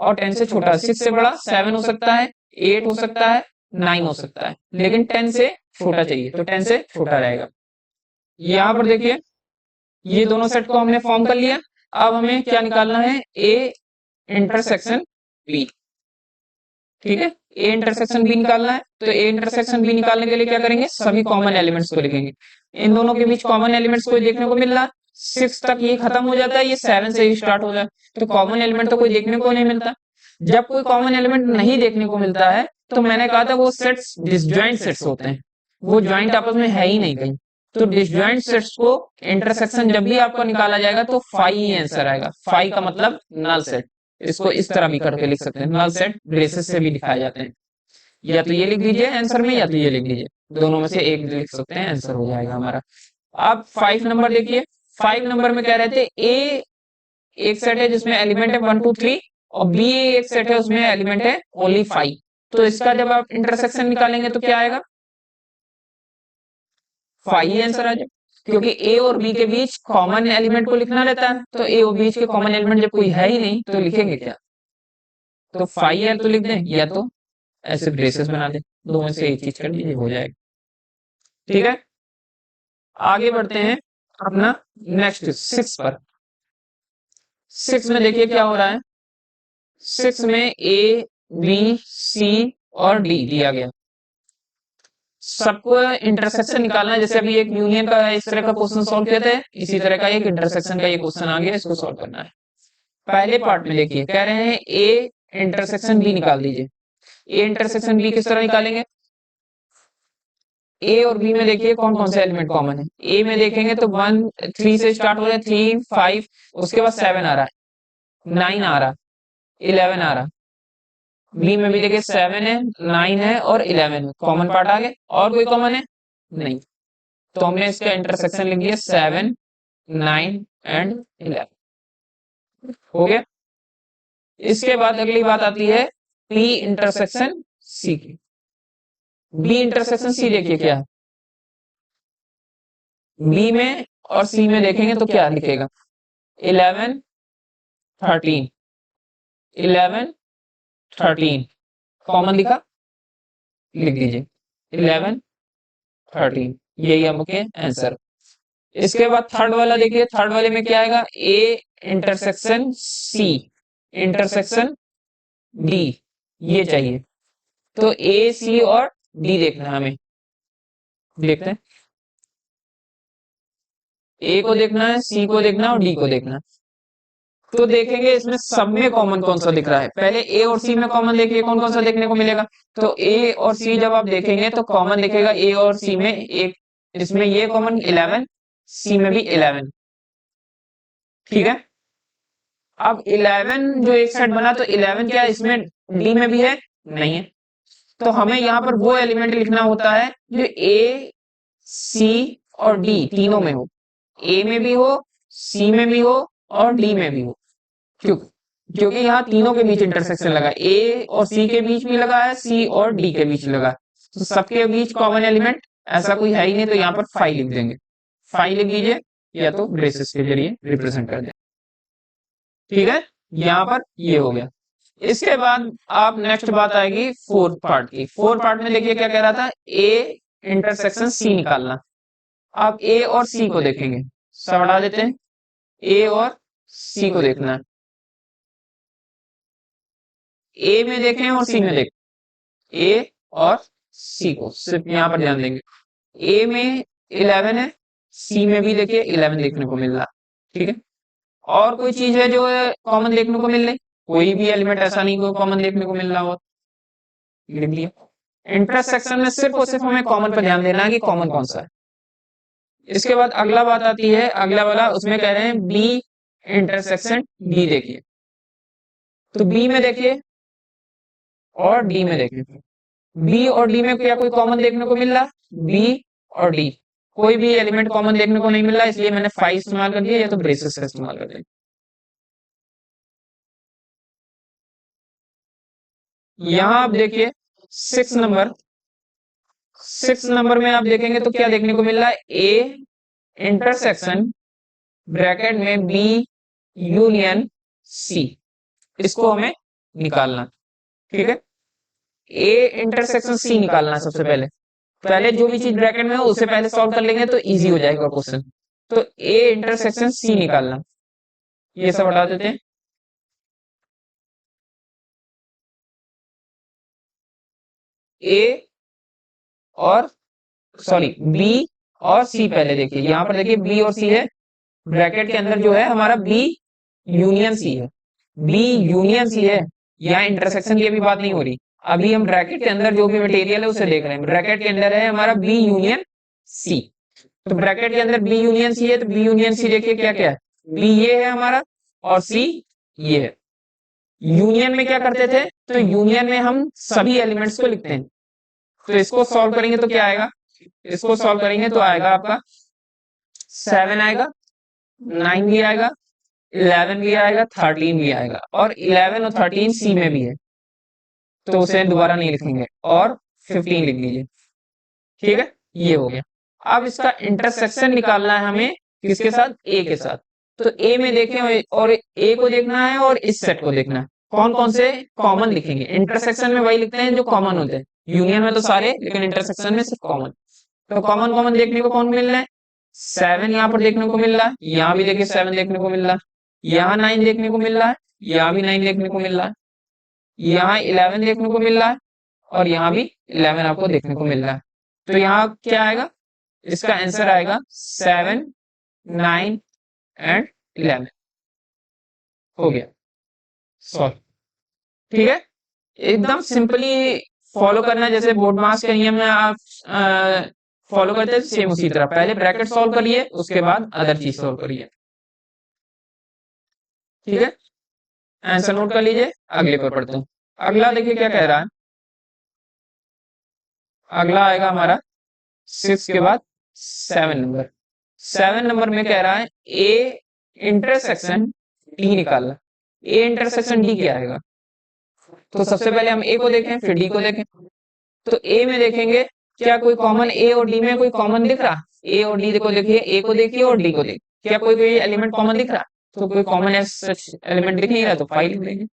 और 10 से छोटा, 6 से बड़ा 7 हो सकता है, 8 हो सकता है, 9 हो सकता है, लेकिन 10 से छोटा चाहिए, तो 10 से छोटा रहेगा। यहाँ पर देखिए ये दोनों सेट को हमने फॉर्म कर लिया, अब हमें क्या निकालना है, ए इंटरसेक्शन बी, ठीक है, ए इंटरसेक्शन बी निकालना है। तो ए इंटरसेक्शन बी निकालने के लिए क्या करेंगे, सभी कॉमन एलिमेंट्स को लिखेंगे, इन दोनों के बीच कॉमन एलिमेंट्स को देखने को मिल रहा, 6 तक ये खत्म हो जाता है, ये 7 से ही स्टार्ट हो जाता है, तो कॉमन एलिमेंट तो कोई देखने को नहीं मिलता। जब कोई कॉमन एलिमेंट नहीं देखने को मिलता है तो मैंने कहा था वो सेट्स डिसजॉइंट सेट्स होते हैं, वो ज्वाइंट आपस में है ही नहीं कहीं, तो डिसजॉइंट सेट्स को इंटरसेक्शन जब भी आपको निकाला जाएगा तो फाई ही आंसर आएगा। फाई का मतलब नल सेट। इसको इस तरह भी करके लिख सकते हैं, नल सेट ब्रेसेस से भी दिखाए जाते हैं। या तो ये लिख दीजिए आंसर में, या तो ये लिख दीजिए, दोनों में से एक लिख सकते हैं, आंसर हो जाएगा हमारा। अब 5 नंबर देखिए। 5 नंबर में कह रहे थे ए एक सेट है जिसमें एलिमेंट है 1 2 3, और बी एक सेट है उसमें एलिमेंट है ओनली 5। तो इसका जब आप इंटरसेक्शन निकालेंगे तो क्या आएगा, 5 ही आंसर आ जाए, क्योंकि ए और बी के बीच कॉमन एलिमेंट को लिखना रहता है। तो ए और बीच के कॉमन एलिमेंट जब कोई है ही नहीं तो लिखेंगे क्या, तो 5 है तो लिख दें, या तो ऐसे ब्रेसेस बना दें, दो में से एक चीज कर लीजिए, हो जाएगा। ठीक है, आगे बढ़ते हैं अपना नेक्स्ट 6 पर। 6 में देखिए क्या हो रहा है। 6 में ए बी सी और डी दिया गया, सबको इंटरसेक्शन निकालना है। जैसे अभी एक यूनियन का इस तरह का क्वेश्चन सॉल्व किया था, इसी तरह का एक इंटरसेक्शन का ये क्वेश्चन आ गया, इसको सॉल्व करना है। पहले पार्ट में देखिए कह रहे हैं ए इंटरसेक्शन बी निकाल दीजिए। ए इंटरसेक्शन बी किस तरह निकालेंगे, ए और बी में देखिए कौन कौन से एलिमेंट कॉमन है। ए में देखेंगे तो 1 3 से स्टार्ट हो रहा है, 3 5, उसके बाद 7 आ रहा है, 9 आ रहा, 11 आ रहा। बी में भी देखिए 7 है, 9 है और 11 है, कॉमन पार्ट आ गया। और कोई कॉमन है नहीं, तो हमने इसका इंटरसेक्शन लिख दिया 7 9 एंड 11, हो गया। इसके बाद अगली बात आती है बी इंटरसेक्शन सी की। बी इंटरसेक्शन सी देखिए क्या है, बी में और सी में देखेंगे तो क्या लिखेगा, 11 13, 11 13, कॉमन लिखा, लिख दीजिए 11 13, यही आपके आंसर। इसके बाद थर्ड वाला देखिए, थर्ड वाले में क्या आएगा, A intersection C intersection D, ये चाहिए। तो ए सी और डी देखना है हमें, देखते हैं। ए को देखना है, सी को देखना है और डी को देखना है। तो देखेंगे इसमें सब में कॉमन कौन सा दिख रहा है। पहले ए और सी में कॉमन देखिए कौन कौन सा देखने को मिलेगा। तो ए और सी जब आप देखेंगे तो कॉमन दिखेगा ए और सी में एक, इसमें ये कॉमन 11, सी में भी 11, ठीक है। अब 11 जो एक सेट बना, तो 11 क्या इसमें डी में भी है, नहीं है। तो हमें यहाँ पर वो एलिमेंट लिखना होता है जो ए सी और डी तीनों में हो, ए में भी हो, सी में भी हो और डी में भी हो। क्यों, क्योंकि यहाँ तीनों के बीच इंटरसेक्शन लगा, ए और सी के बीच भी लगा है, सी और डी के बीच लगा, तो सबके बीच कॉमन एलिमेंट ऐसा कोई है ही नहीं, तो यहाँ पर 5 लिख देंगे। 5 लिख दीजिए, या तो ब्रेसेस के जरिए रिप्रेजेंट कर दें, ठीक है। यहाँ पर ये हो गया। इसके बाद आप नेक्स्ट बात आएगी फोर्थ पार्ट की। फोर्थ पार्ट में देखिए क्या कह रहा था, ए इंटरसेक्शन सी निकालना। आप ए और सी को देखेंगे, सब हटा देते हैं, ए और सी को देखना है। ए में देखें और सी में देखें, ए और सी को सिर्फ यहां पर ध्यान देंगे। ए में 11 है, सी में भी देखिए 11 देखने को मिल रहा, ठीक है। और कोई चीज है जो कॉमन देखने को मिल रही, कोई भी एलिमेंट ऐसा नहीं कोई कॉमन देखने को मिल रहा हो, लिख दिया। इंटरसेक्शन में सिर्फ और सिर्फ हमें कॉमन पर ध्यान देना है कि कॉमन कौन सा है। इसके बाद अगला बात आती है, अगला वाला, उसमें कह रहे हैं बी इंटरसेक्शन डी देखिए। तो बी में देखिए और डी में देखिए, बी और डी में क्या कोई कॉमन देखने को मिल रहा, बी और डी कोई भी एलिमेंट कॉमन देखने को नहीं मिल रहा, इसलिए मैंने 5 इस्तेमाल कर दिया, या तो ब्रेसेस का इस्तेमाल कर दिया। यहां आप देखिए 6 नंबर, 6 नंबर में आप देखेंगे तो क्या देखने को मिल रहा है, ए इंटरसेक्शन ब्रैकेट में बी यूनियन सी, इसको हमें निकालना, ठीक है। ए इंटरसेक्शन सी निकालना है सबसे पहले, पहले जो भी चीज ब्रैकेट में हो उसे पहले सॉल्व कर लेंगे तो इजी हो जाएगा क्वेश्चन। तो ए इंटरसेक्शन सी निकालना, ये सब हटा देते हैं। ए और सॉरी बी और सी, पहले देखिए यहाँ पर देखिए बी और सी है, ब्रैकेट के अंदर जो है हमारा बी यूनियन सी है, बी यूनियन सी है। यहाँ इंटरसेक्शन की अभी बात नहीं हो रही, अभी हम ब्रैकेट के अंदर जो भी मटेरियल है उसे देख रहे हैं। ब्रैकेट के अंदर है हमारा बी यूनियन सी, तो ब्रैकेट के अंदर बी यूनियन सी है, तो बी यूनियन सी देखिए क्या क्या है, बी ये है हमारा और सी ये है। यूनियन में क्या करते थे, तो यूनियन में हम सभी एलिमेंट्स को लिखते हैं। तो इसको सॉल्व करेंगे तो क्या आएगा, इसको सॉल्व करेंगे तो आएगा आपका 7 आएगा, 9 भी आएगा, 11 भी आएगा, 13 भी आएगा, और 11 और 13 सी में भी है, तो उसे दोबारा नहीं लिखेंगे, और 15 लिख लीजिए। ठीक है, ये हो गया। अब इसका इंटरसेक्शन निकालना है हमें, किसके साथ, ए के साथ। तो ए में देखें और ए को देखना है और इस सेट को देखना है, कौन कौन से कॉमन लिखेंगे। इंटरसेक्शन में वही लिखते हैं जो कॉमन होते हैं, यूनियन में तो सारे, लेकिन इंटरसेक्शन में सिर्फ कॉमन। तो कॉमन कॉमन देखने को कौन मिल रहा है, 7 यहाँ पर देखने को मिल रहा है, यहाँ भी देखिए 7 देखने को मिल रहा है, यहाँ 9 देखने को मिल रहा है, यहाँ भी 9 देखने को मिल रहा है, यहाँ 11 देखने को मिल रहा है, और यहाँ भी 11 आपको देखने को मिल रहा है। तो यहाँ क्या आएगा, इसका आंसर आएगा 7, 9 एंड 11। हो गया सॉल्व। ठीक है, एकदम सिंपली फॉलो करना है, जैसे बोर्ड मास के नियम में आप फॉलो करते हैं, सेम उसी तरह पहले ब्रैकेट सॉल्व करिए, उसके बाद अदर चीज सॉल्व करिए। ठीक है, आंसर नोट कर लीजिए, अगले पर पढ़ते हैं। अगला देखिए क्या कह रहा है, अगला आएगा हमारा 6 के बाद 7 नंबर। 7 नंबर में कह रहा है ए इंटरसेक्शन डी निकालना। ए इंटरसेक्शन डी क्या आएगा, तो सबसे पहले हम ए को देखें फिर डी को देखें। तो ए में देखेंगे क्या कोई कॉमन ए और डी में कोई कॉमन दिख रहा, ए और डी को देखिए, ए को देखिए और डी को देखिए, क्या कोई कोई एलिमेंट कॉमन दिख रहा, तो कोई कॉमन एलिमेंट दिख नहीं रहा, तो 5 लिख देंगे,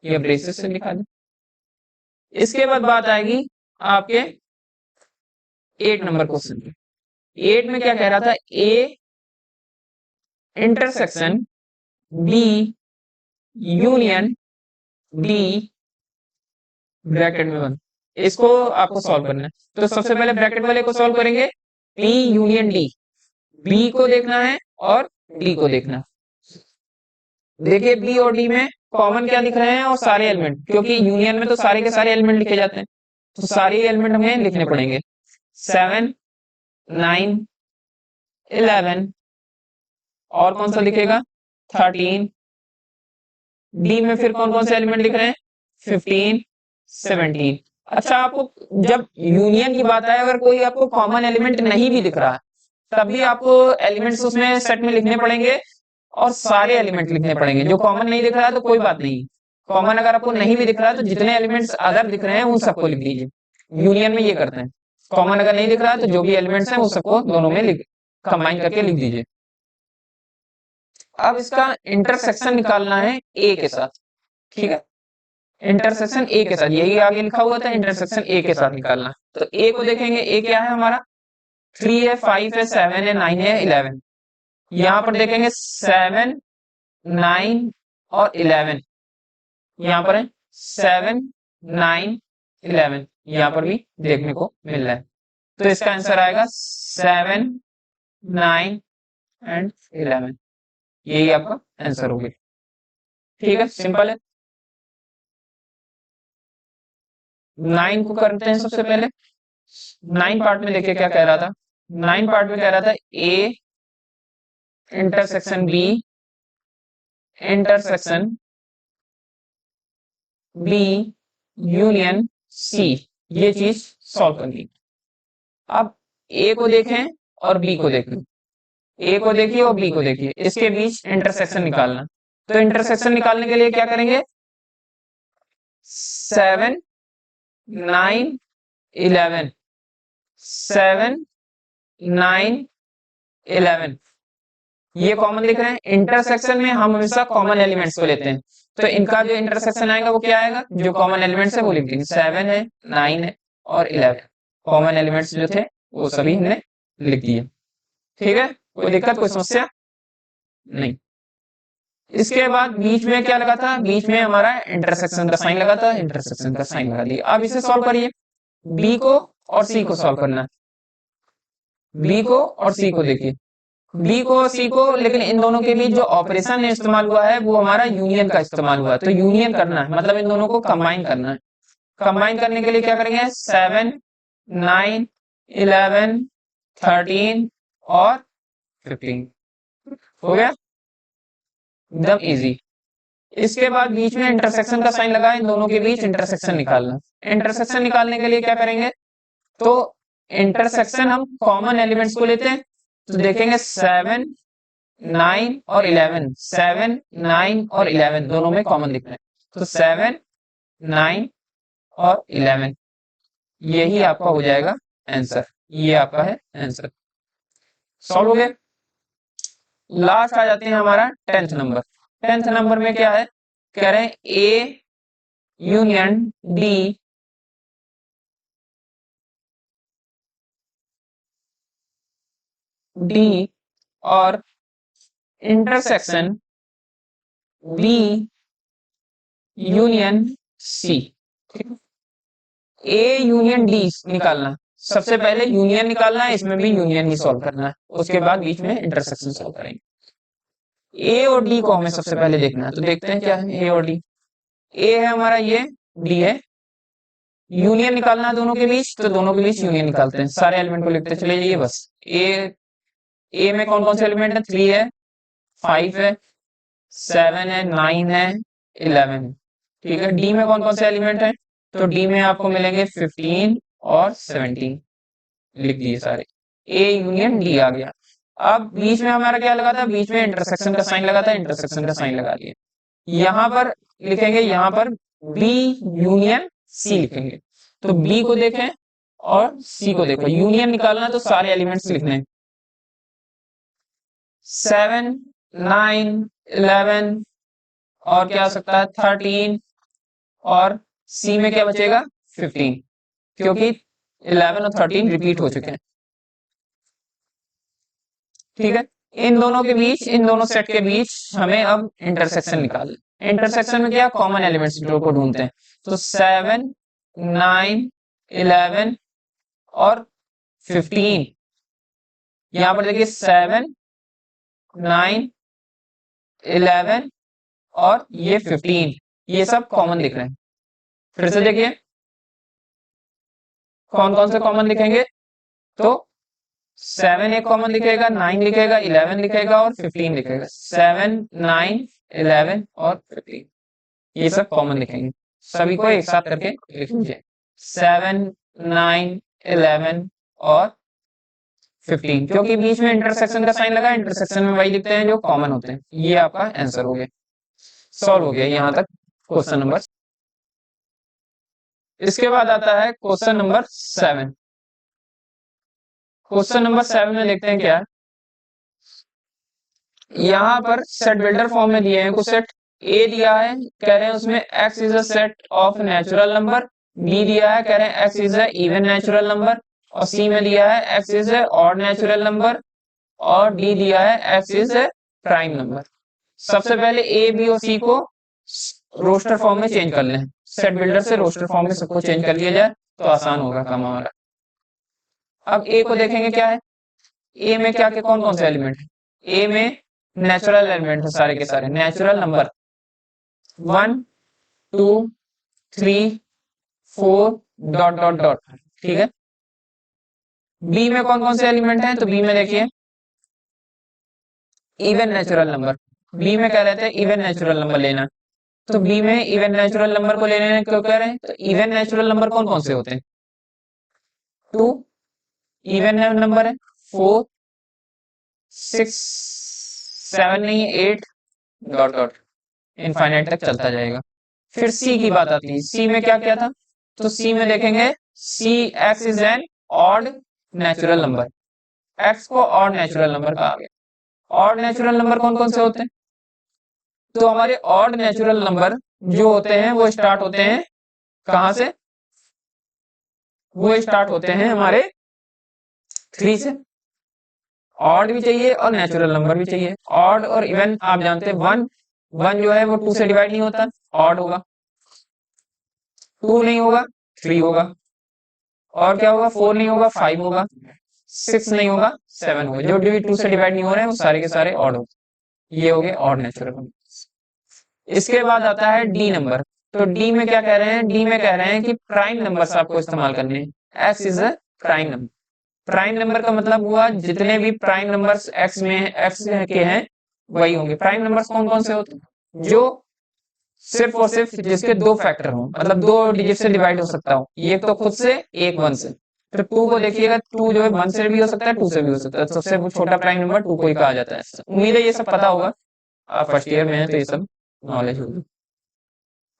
ये ब्रेसेस से लिखा दें। इसके बाद बात आएगी आपके 8 नंबर क्वेश्चन की। 8 में क्या कह रहा था, A intersection B union D bracket में 1। इसको आपको सॉल्व करना है। तो सबसे पहले ब्रैकेट वाले को सॉल्व करेंगे, बी यूनियन डी, बी को देखना है और डी को देखना है। देखिए बी और डी में कॉमन क्या दिख रहे हैं, और सारे एलिमेंट, क्योंकि यूनियन में तो सारे के सारे एलिमेंट लिखे जाते हैं, तो सारे एलिमेंट हमें लिखने पड़ेंगे। 7, 9, 11, और कौन सा दिखेगा, 13, डी में फिर कौन कौन से एलिमेंट लिख रहे हैं, 15, 17। अच्छा, आपको जब यूनियन की बात आए, अगर कोई आपको कॉमन एलिमेंट नहीं भी दिख रहा है, तब भी आपको एलिमेंट्स उसमें सेट में लिखने पड़ेंगे, और सारे एलिमेंट लिखने पड़ेंगे। जो कॉमन नहीं दिख रहा है तो कोई बात नहीं, कॉमन अगर आपको नहीं भी दिख रहा है तो जितने एलिमेंट्स अदर दिख रहे हैं उन सबको लिख दीजिए। यूनियन में ये करते हैं, कॉमन अगर नहीं दिख रहा है तो जो भी एलिमेंट्स हैं वो सबको दोनों में कंबाइन करके लिख दीजिए। अब इसका इंटरसेक्शन निकालना है ए के साथ। ठीक है, इंटरसेक्शन ए के साथ, यही आगे लिखा हुआ था, इंटरसेक्शन ए के साथ निकालना। तो ए को देखेंगे, ए क्या है हमारा, 3 है, 5 है, 7 है, 9 है, 11। यहाँ पर देखेंगे 7, 9 और 11, यहाँ पर है 7, 9, 11, यहाँ पर भी देखने को मिल रहा है। तो इसका आंसर आएगा 7, 9 एंड 11, यही आपका आंसर होगा। ठीक है, सिंपल है। 9 को करते हैं सबसे पहले। 9 पार्ट में देखिए क्या कह रहा था, 9 पार्ट में कह रहा था A intersection B intersection B union C, ये चीज सॉल्व करनी। अब ए को देखें और बी को देखें, ए को देखिए और बी को देखिए, इसके बीच इंटरसेक्शन निकालना। तो इंटरसेक्शन निकालने के लिए क्या करेंगे, 7, 9, 11, 7, 9, 11, ये कॉमन दिख रहे हैं। इंटरसेक्शन में हम हमेशा कॉमन एलिमेंट्स को लेते हैं, तो इनका जो इंटरसेक्शन आएगा वो क्या आएगा, जो कॉमन एलिमेंट्स है वो लिख देंगे। 7 है, 9 है और 11 कॉमन एलिमेंट्स जो थे वो सभी हमने लिख दिए। ठीक है, कोई दिक्कत, कोई समस्या नहीं। इसके बाद बीच में क्या लगा था, बीच में हमारा इंटरसेक्शन का साइन लगा था, इंटरसेक्शन का साइन लगा दिया। अब इसे सॉल्व करिए, बी को और सी को सॉल्व करना है। बी को और सी को देखिए, बी को और सी को, लेकिन इन दोनों के बीच जो ऑपरेशन इस्तेमाल हुआ है वो हमारा यूनियन का इस्तेमाल हुआ है। तो यूनियन करना है, मतलब इन दोनों को कंबाइन करना है। कंबाइन करने के लिए क्या करेंगे, 7, 9, 11, 13 और 15 हो गया, एकदम इजी। इसके बाद बीच में इंटरसेक्शन का साइन लगा, इन दोनों के बीच इंटरसेक्शन निकालना। इंटरसेक्शन निकालने के लिए क्या करेंगे, तो इंटरसेक्शन हम कॉमन एलिमेंट्स को लेते हैं, तो देखेंगे 7 9 और 11, 7 9 और 11 दोनों में कॉमन लिखना है, तो 7 9 और 11 यही आपका हो जाएगा आंसर, ये आपका है आंसर। सॉल्व हो गया। लास्ट आ जाते हैं हमारा 10th नंबर। 10th नंबर में क्या है, कह रहे हैं ए यूनियन डी डी और intersection B union C. A union D निकालना, सबसे पहले यूनियन निकालना है, इसमें भी यूनियन ही सॉल्व करना है, उसके बाद बीच में इंटरसेक्शन सॉल्व करेंगे। ए और डी को हमें सबसे पहले देखना है, तो देखते हैं क्या है ए और डी। ए है हमारा ये, डी है, यूनियन निकालना है दोनों के बीच, तो दोनों के बीच यूनियन निकालते हैं, सारे एलिमेंट को लिखते चले जाइए बस। ए में कौन कौन से एलिमेंट है, 3 है, 5 है, 7 है, 9 है, 11 है, ठीक है। डी में कौन कौन से एलिमेंट है, तो डी में आपको मिलेंगे 15 और 17, लिख दिए सारे, ए यूनियन डी आ गया। अब बीच में हमारा क्या लगा था, बीच में इंटरसेक्शन का साइन लगा था, इंटरसेक्शन का साइन लगा दिया। यहां पर लिखेंगे, यहां पर बी यूनियन सी लिखेंगे, तो बी को देखें और सी को देखो, यूनियन निकालना तो सारे एलिमेंट्स लिखने हैं, 7 9 11 और क्या हो सकता है 13, और सी में क्या बचेगा 15, क्योंकि 11 और 13 रिपीट हो चुके हैं, ठीक है। इन दोनों के बीच, इन दोनों सेट के बीच हमें अब इंटरसेक्शन निकाल, इंटरसेक्शन में क्या कॉमन एलिमेंट्स को ढूंढते हैं, तो 7 9 11 और 15, यहां पर देखिए 7 9 11 और ये 15, ये सब कॉमन दिख रहे हैं। फिर से देखिए कौन कौन से कॉमन दिखेंगे, तो 7 एक कॉमन दिखेगा, 9 लिखेगा, 11 लिखेगा और 15 लिखेगा, 7 9 11 और 15 ये सब कॉमन दिखेंगे। सभी को एक साथ करके लिख लीजिए, 7 9 11 और 15, क्योंकि बीच में इंटरसेक्शन का साइन लगा, इंटरसेक्शन में वही लिखते हैं जो कॉमन होते हैं। ये आपका आंसर हो गया, सॉल्व हो गया यहां तक क्वेश्चन नंबर। इसके बाद आता है क्वेश्चन नंबर 7। क्वेश्चन नंबर 7 में देखते हैं क्या, यहां पर सेट बिल्डर फॉर्म में दिए हैं कुछ सेट। ए दिया है, कह रहे हैं उसमें x is a set of natural number, B दिया है, कह रहे हैं x is a even natural number, और सी में दिया है x is a odd natural number, और डी दिया है x is a prime number. सबसे पहले ए बी और सी को रोस्टर फॉर्म में चेंज कर लें, सेट बिल्डर से रोस्टर फॉर्म में सबको चेंज कर लिया जाए तो आसान होगा काम हमारा। अब ए को देखेंगे क्या है, ए में क्या क्या कौन कौन से एलिमेंट है, ए में नेचुरल एलिमेंट है सारे के सारे, natural number 1 2 3 4 dot dot dot, ठीक है। बी में कौन कौन से एलिमेंट हैं, तो बी में देखिए इवन नेचुरल नंबर, बी में कह रहे थे इवन नेचुरल नंबर लेना, तो बी में इवन नेचुरल नंबर को लेने क्यों कह रहे हैं, तो इवन नेचुरल नंबर कौन कौन से होते हैं, 2 इवन नंबर है, 4 6 7 नहीं 8 डॉट डॉट इनफाइनाइट तक चलता जाएगा। फिर सी की बात आती है, सी में क्या क्या था, तो सी में देखेंगे C x is an odd natural number, x को ऑड नेचुरल नंबर कहा गया। ऑड नेचुरल नंबर कौन कौन से होते हैं, तो हमारे ऑड नेचुरल नंबर जो होते हैं वो स्टार्ट होते हैं कहां से, वो स्टार्ट होते हैं हमारे 3 से। ऑड भी चाहिए और नेचुरल नंबर भी चाहिए। ऑड और इवन आप जानते हैं, 1 जो है वो 2 से डिवाइड नहीं होता, ऑड होगा, 2 नहीं होगा 3 होगा, और क्या होगा 4 नहीं होगा 5 होगा, 6 नहीं होगा 7 होगा, जो भी 2 से डिवाइड नहीं हो रहे हैं वो सारे के सारे ऑड होंगे, ये हो गए ऑड नेचुरल नंबर। इसके बाद आता है डी नंबर, तो डी में क्या कह रहे हैं, डी में कह रहे हैं कि प्राइम नंबर्स आपको इस्तेमाल करने हैं, x is a prime number, prime number का मतलब हुआ जितने भी प्राइम नंबर्स एक्स में एक्स के हैं वही होंगे। प्राइम नंबर्स कौन कौन से होते हैं? जो सिर्फ और सिर्फ जिसके दो फैक्टर हो, मतलब दो डिजिट से डिवाइड हो सकता हो, एक तो खुद से, एक वन से। तो टू को देखिएगा, टू जो है वन से भी हो सकता है, टू से भी हो सकता है। सबसे छोटा प्राइम नंबर टू को ही कहा जाता है। उम्मीद है ये सब पता होगा, आप फर्स्ट ईयर में है तो ये सब नॉलेज होगी।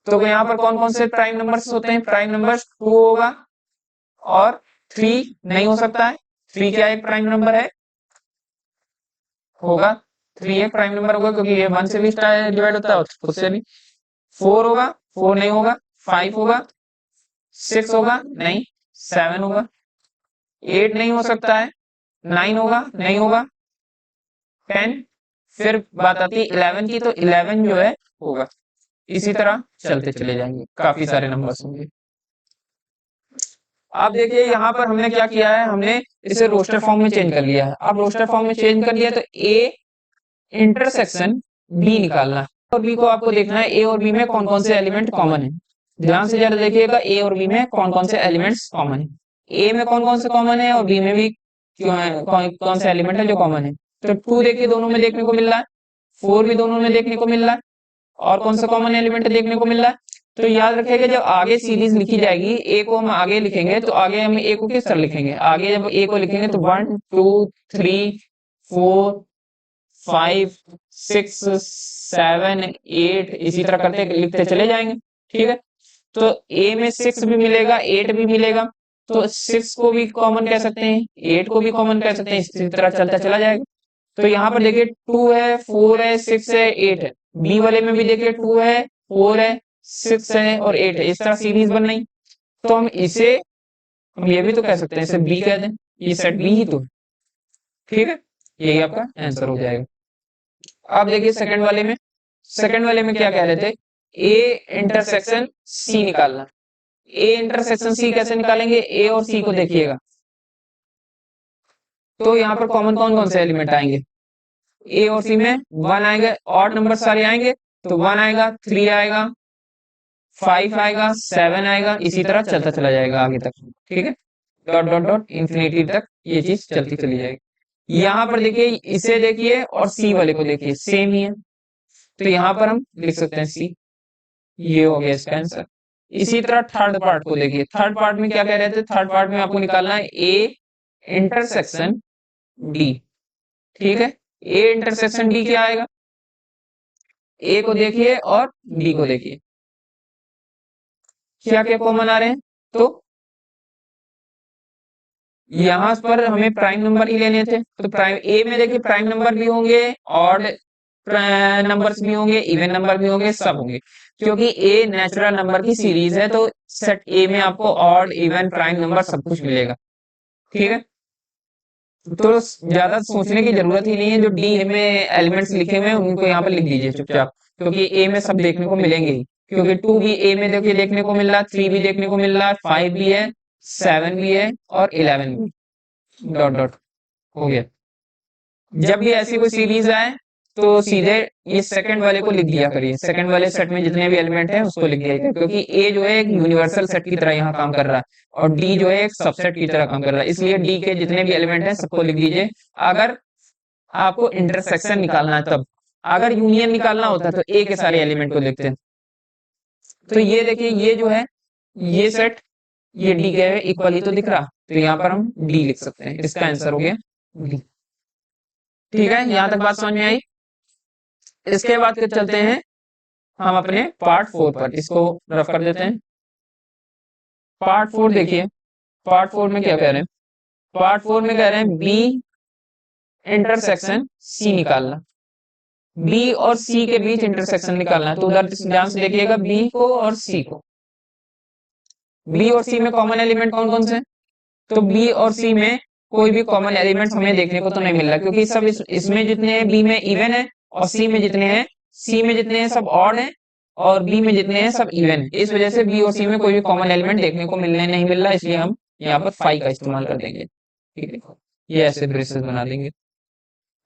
तो यहाँ पर कौन कौन से प्राइम नंबर्स होते हैं? प्राइम नंबर टू होगा और थ्री नहीं हो सकता है। थ्री क्या एक प्राइम नंबर है? होगा, थ्री एक प्राइम नंबर होगा क्योंकि ये वन से भी डिवाइड होता है और खुद से भी। फोर होगा, फोर नहीं होगा। फाइव होगा, सिक्स होगा नहीं, सेवन होगा। एट नहीं हो सकता है, नाइन होगा नहीं होगा, टेन। फिर बात आती है इलेवन की, तो इलेवन जो है होगा। इसी तरह चलते चले जाएंगे, काफी सारे नंबर्स होंगे। आप देखिए यहाँ पर हमने क्या किया है, हमने इसे रोस्टर फॉर्म में चेंज कर लिया है। अब रोस्टर फॉर्म में चेंज कर लिया तो ए इंटरसेक्शन बी निकालना है और बी को आपको देखना है ए और बी में कौन कौन से एलिमेंट कॉमन है। ध्यान से जरा देखिएगा ए और बी में कौन कौन से एलिमेंट्स कॉमन है। ए में कौन कौन से कॉमन है और बी में भी कौन से एलिमेंट है जो कॉमन है। तो टू देखिए दोनों में देखने को मिल रहा है, फोर भी दोनों में देखने को मिल रहा है, और कौन सा कॉमन एलिमेंट देखने को मिल रहा है। तो याद रखिएगा जब आगे सीरीज लिखी जाएगी, ए को हम आगे लिखेंगे तो आगे हम ए को किस तरह लिखेंगे, आगे जब ए को लिखेंगे तो 1 2 3 4 5 6 7 8 इसी तरह करते लिखते चले जाएंगे। ठीक है, तो ए में 6 भी मिलेगा, 8 भी मिलेगा, तो 6 को भी कॉमन कह सकते हैं, 8 को भी कॉमन कह सकते हैं, इसी तरह चलता चला जाएगा। तो यहाँ पर देखिए 2 है, 4 है, 6 है, 8 है। बी वाले में भी देखिए 2 है, 4 है, 6 है और 8 है। इस तरह सीरीज बन रही। तो हम ये भी तो कह सकते हैं, इसे बी कह दें, ये सेट बी ही तो। ठीक है, यही आपका आंसर हो जाएगा। अब देखिए सेकंड वाले में क्या कह रहे थे, ए इंटरसेक्शन सी निकालना। ए इंटरसेक्शन सी कैसे निकालेंगे, ए और सी को देखिएगा तो यहाँ पर कॉमन कौन कौन से एलिमेंट आएंगे। ए और सी में वन आएंगे, ऑड नंबर सारे आएंगे, तो वन आएगा, थ्री आएगा, फाइव आएगा, सेवन आएगा, इसी तरह चलता चला जाएगा आगे तक। ठीक है, डॉट डॉट डॉट इंफिनिटी तक ये चीज चलती चली जाएगी। यहाँ पर देखिए, इसे देखिए और सी वाले को देखिए, सेम ही है, तो यहाँ पर हम लिख सकते हैं सी। ये हो गया इसका आंसर। इसी तरह थर्ड पार्ट को देखिए, थर्ड पार्ट में क्या कह रहे थे, थर्ड पार्ट में आपको निकालना है ए इंटरसेक्शन डी। ठीक है, ए इंटरसेक्शन डी क्या आएगा, ए को देखिए और डी को देखिए क्या क्या कॉमन आ रहे हैं। तो यहाँ पर हमें प्राइम नंबर ही लेने थे, तो प्राइम ए में देखिए प्राइम नंबर भी होंगे, ऑड नंबर्स भी होंगे, इवन नंबर भी होंगे, सब होंगे, क्योंकि ए नेचुरल नंबर की सीरीज है। तो सेट ए में आपको ऑड इवन प्राइम नंबर सब कुछ मिलेगा। ठीक है, तो ज्यादा सोचने की जरूरत ही नहीं है, जो डी में एलिमेंट्स लिखे हुए हैं उनको यहाँ पर लिख दीजिए चुपचाप, क्योंकि ए में सब देखने को मिलेंगे ही। क्योंकि टू भी ए में देखिए देखने को मिल रहा है, थ्री भी देखने को मिल रहा है, फाइव भी है, सेवन भी है और 11 भी। डॉट डॉट हो गया। जब भी ऐसी कोई सीरीज आए तो सीधे ये सेकंड वाले को लिख दिया करिए, सेकंड वाले सेट में जितने भी एलिमेंट हैं उसको लिख दिया करिए, क्योंकि ए जो है एक यूनिवर्सल सेट की तरह यहाँ काम कर रहा है और डी जो है एक सबसेट की तरह काम कर रहा है, इसलिए डी के जितने भी एलिमेंट हैं सबको लिख दीजिए। अगर आपको इंटरसेक्शन निकालना है तब, अगर यूनियन निकालना होता है तो ए के सारे एलिमेंट को लिखते हैं। तो ये देखिए, ये जो है ये सेट ये डी के इक्वल ही तो दिख रहा, तो यहाँ पर हम डी लिख सकते हैं, इसका आंसर हो गया डी। ठीक है, यहाँ तक बात समझ में आई। इसके बाद चलते हैं हम अपने पार्ट 4 पर, इसको रफ कर देते हैं। पार्ट 4 देखिए, पार्ट 4 में क्या कह रहे हैं, पार्ट 4 में कह रहे हैं बी इंटरसेक्शन सी निकालना। बी और सी के बीच इंटरसेक्शन निकालना है, तो उधर ध्यान से देखिएगा बी को और सी को। बी और सी में कॉमन एलिमेंट कौन कौन से, तो बी और सी में कोई भी कॉमन एलिमेंट हमें देखने को तो नहीं मिल रहा, क्योंकि सब इसमें जितने हैं बी में इवन है और सी में जितने हैं सब ऑड है और बी में जितने हैं सब इवन है। इस वजह से बी और सी में कोई भी कॉमन एलिमेंट देखने को मिलने नहीं मिल रहा, इसलिए हम यहाँ पर 5 का इस्तेमाल कर देंगे। ठीक है, ये ऐसे ब्रेसेस बना देंगे।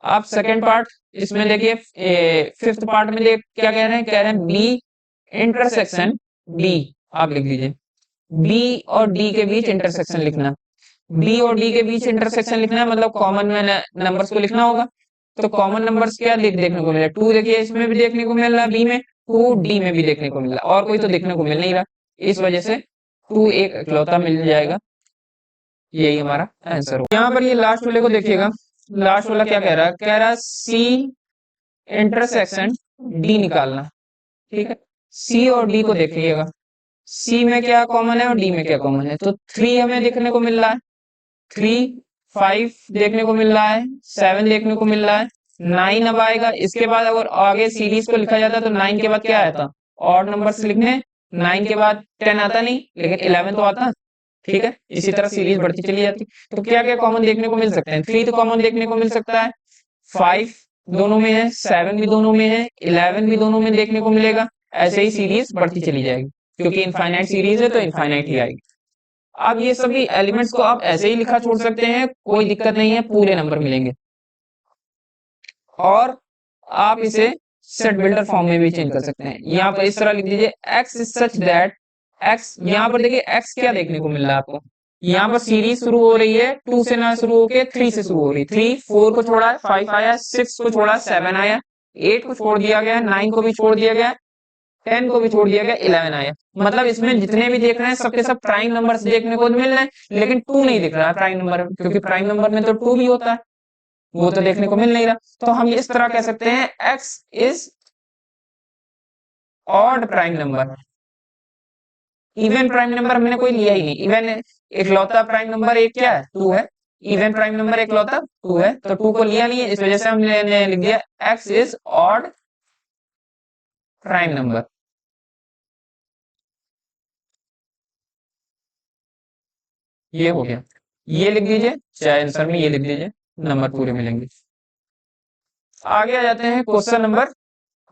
आप सेकेंड पार्ट इसमें देखिए, फिफ्थ पार्ट में देख क्या कह रहे हैं, कह रहे हैं बी इंटरसेक्शन डी। आप लिख लीजिए बी और डी के बीच इंटरसेक्शन लिखना। बी और डी के बीच इंटरसेक्शन लिखना है, मतलब कॉमन में नंबर्स को लिखना होगा। तो कॉमन नंबर्स क्या देखने को मिल रहा है, 2 देखिए इसमें भी देखने को मिल रहा है, बी में 2, डी में भी देखने को मिल रहा है, और कोई तो देखने को मिल नहीं रहा, इस वजह से 2 एक इकलौता मिल जाएगा। यही हमारा आंसर हो। यहाँ पर ये लास्ट वाले को देखिएगा, लास्ट वाला क्या कह रहा है, कह रहा है सी इंटरसेक्शन डी निकालना। ठीक है, सी और डी को देखिएगा, सी में क्या कॉमन है और डी में क्या कॉमन है। तो 3 हमें देखने को मिल रहा है, 3, 5 देखने को मिल रहा है, 7 देखने को मिल रहा है, 9 अब आएगा। इसके बाद अगर आगे सीरीज को लिखा जाता तो 9 के बाद क्या आया था, ऑड नंबर से लिखने, 9 के बाद 10 आता नहीं, लेकिन 11 तो आता। ठीक है, इसी तरह सीरीज बढ़ती चली जाती। तो क्या क्या कॉमन देखने को मिल सकते हैं, 3 तो कॉमन देखने को मिल सकता है, 5 दोनों में है, 7 भी दोनों में है, 11 भी दोनों में देखने को मिलेगा। ऐसे ही सीरीज बढ़ती चली जाएगी, क्योंकि इनफाइनाइट सीरीज है तो इनफाइनाइट ही आएगी। अब ये सभी एलिमेंट्स को आप ऐसे ही लिखा छोड़ सकते हैं, कोई दिक्कत नहीं है, पूरे नंबर मिलेंगे। और आप इसे सेट बिल्डर फॉर्म में भी चेंज कर सकते हैं। यहाँ पर इस तरह लिख दीजिए, x is such that x, यहाँ पर देखिए x क्या देखने को मिल रहा है आपको, यहाँ पर सीरीज शुरू हो रही है 2 से ना शुरू होके 3 से शुरू हो रही है, 3 4 को छोड़ा है, 5 आया, 6 को छोड़ा, 7 आया, 8 को छोड़ दिया गया, 9 को भी छोड़ दिया गया, 10 को भी छोड़ दिया गया, 11 आया। मतलब इसमें जितने भी देख रहे हैं सबके सब प्राइम नंबर्स देखने को मिल रहे हैं, लेकिन 2 नहीं दिख रहा है प्राइम नंबर, क्योंकि प्राइम नंबर में तो 2 भी होता है, वो तो देखने को मिल नहीं रहा। तो हम इस तरह कह सकते हैं x is odd prime number. Even prime number हमने कोई लिया ही नहीं, इवन इकलौता प्राइम नंबर एक क्या है, 2 है, इवन प्राइम नंबर इकलौता 2 है, तो 2 को लिया नहीं है, इस वजह से हमने लिख दिया x is odd prime number. ये हो गया, ये लिख दीजिए, चाहे आंसर में ये लिख दीजिए, नंबर पूरे मिलेंगे। आगे आ जाते हैं क्वेश्चन नंबर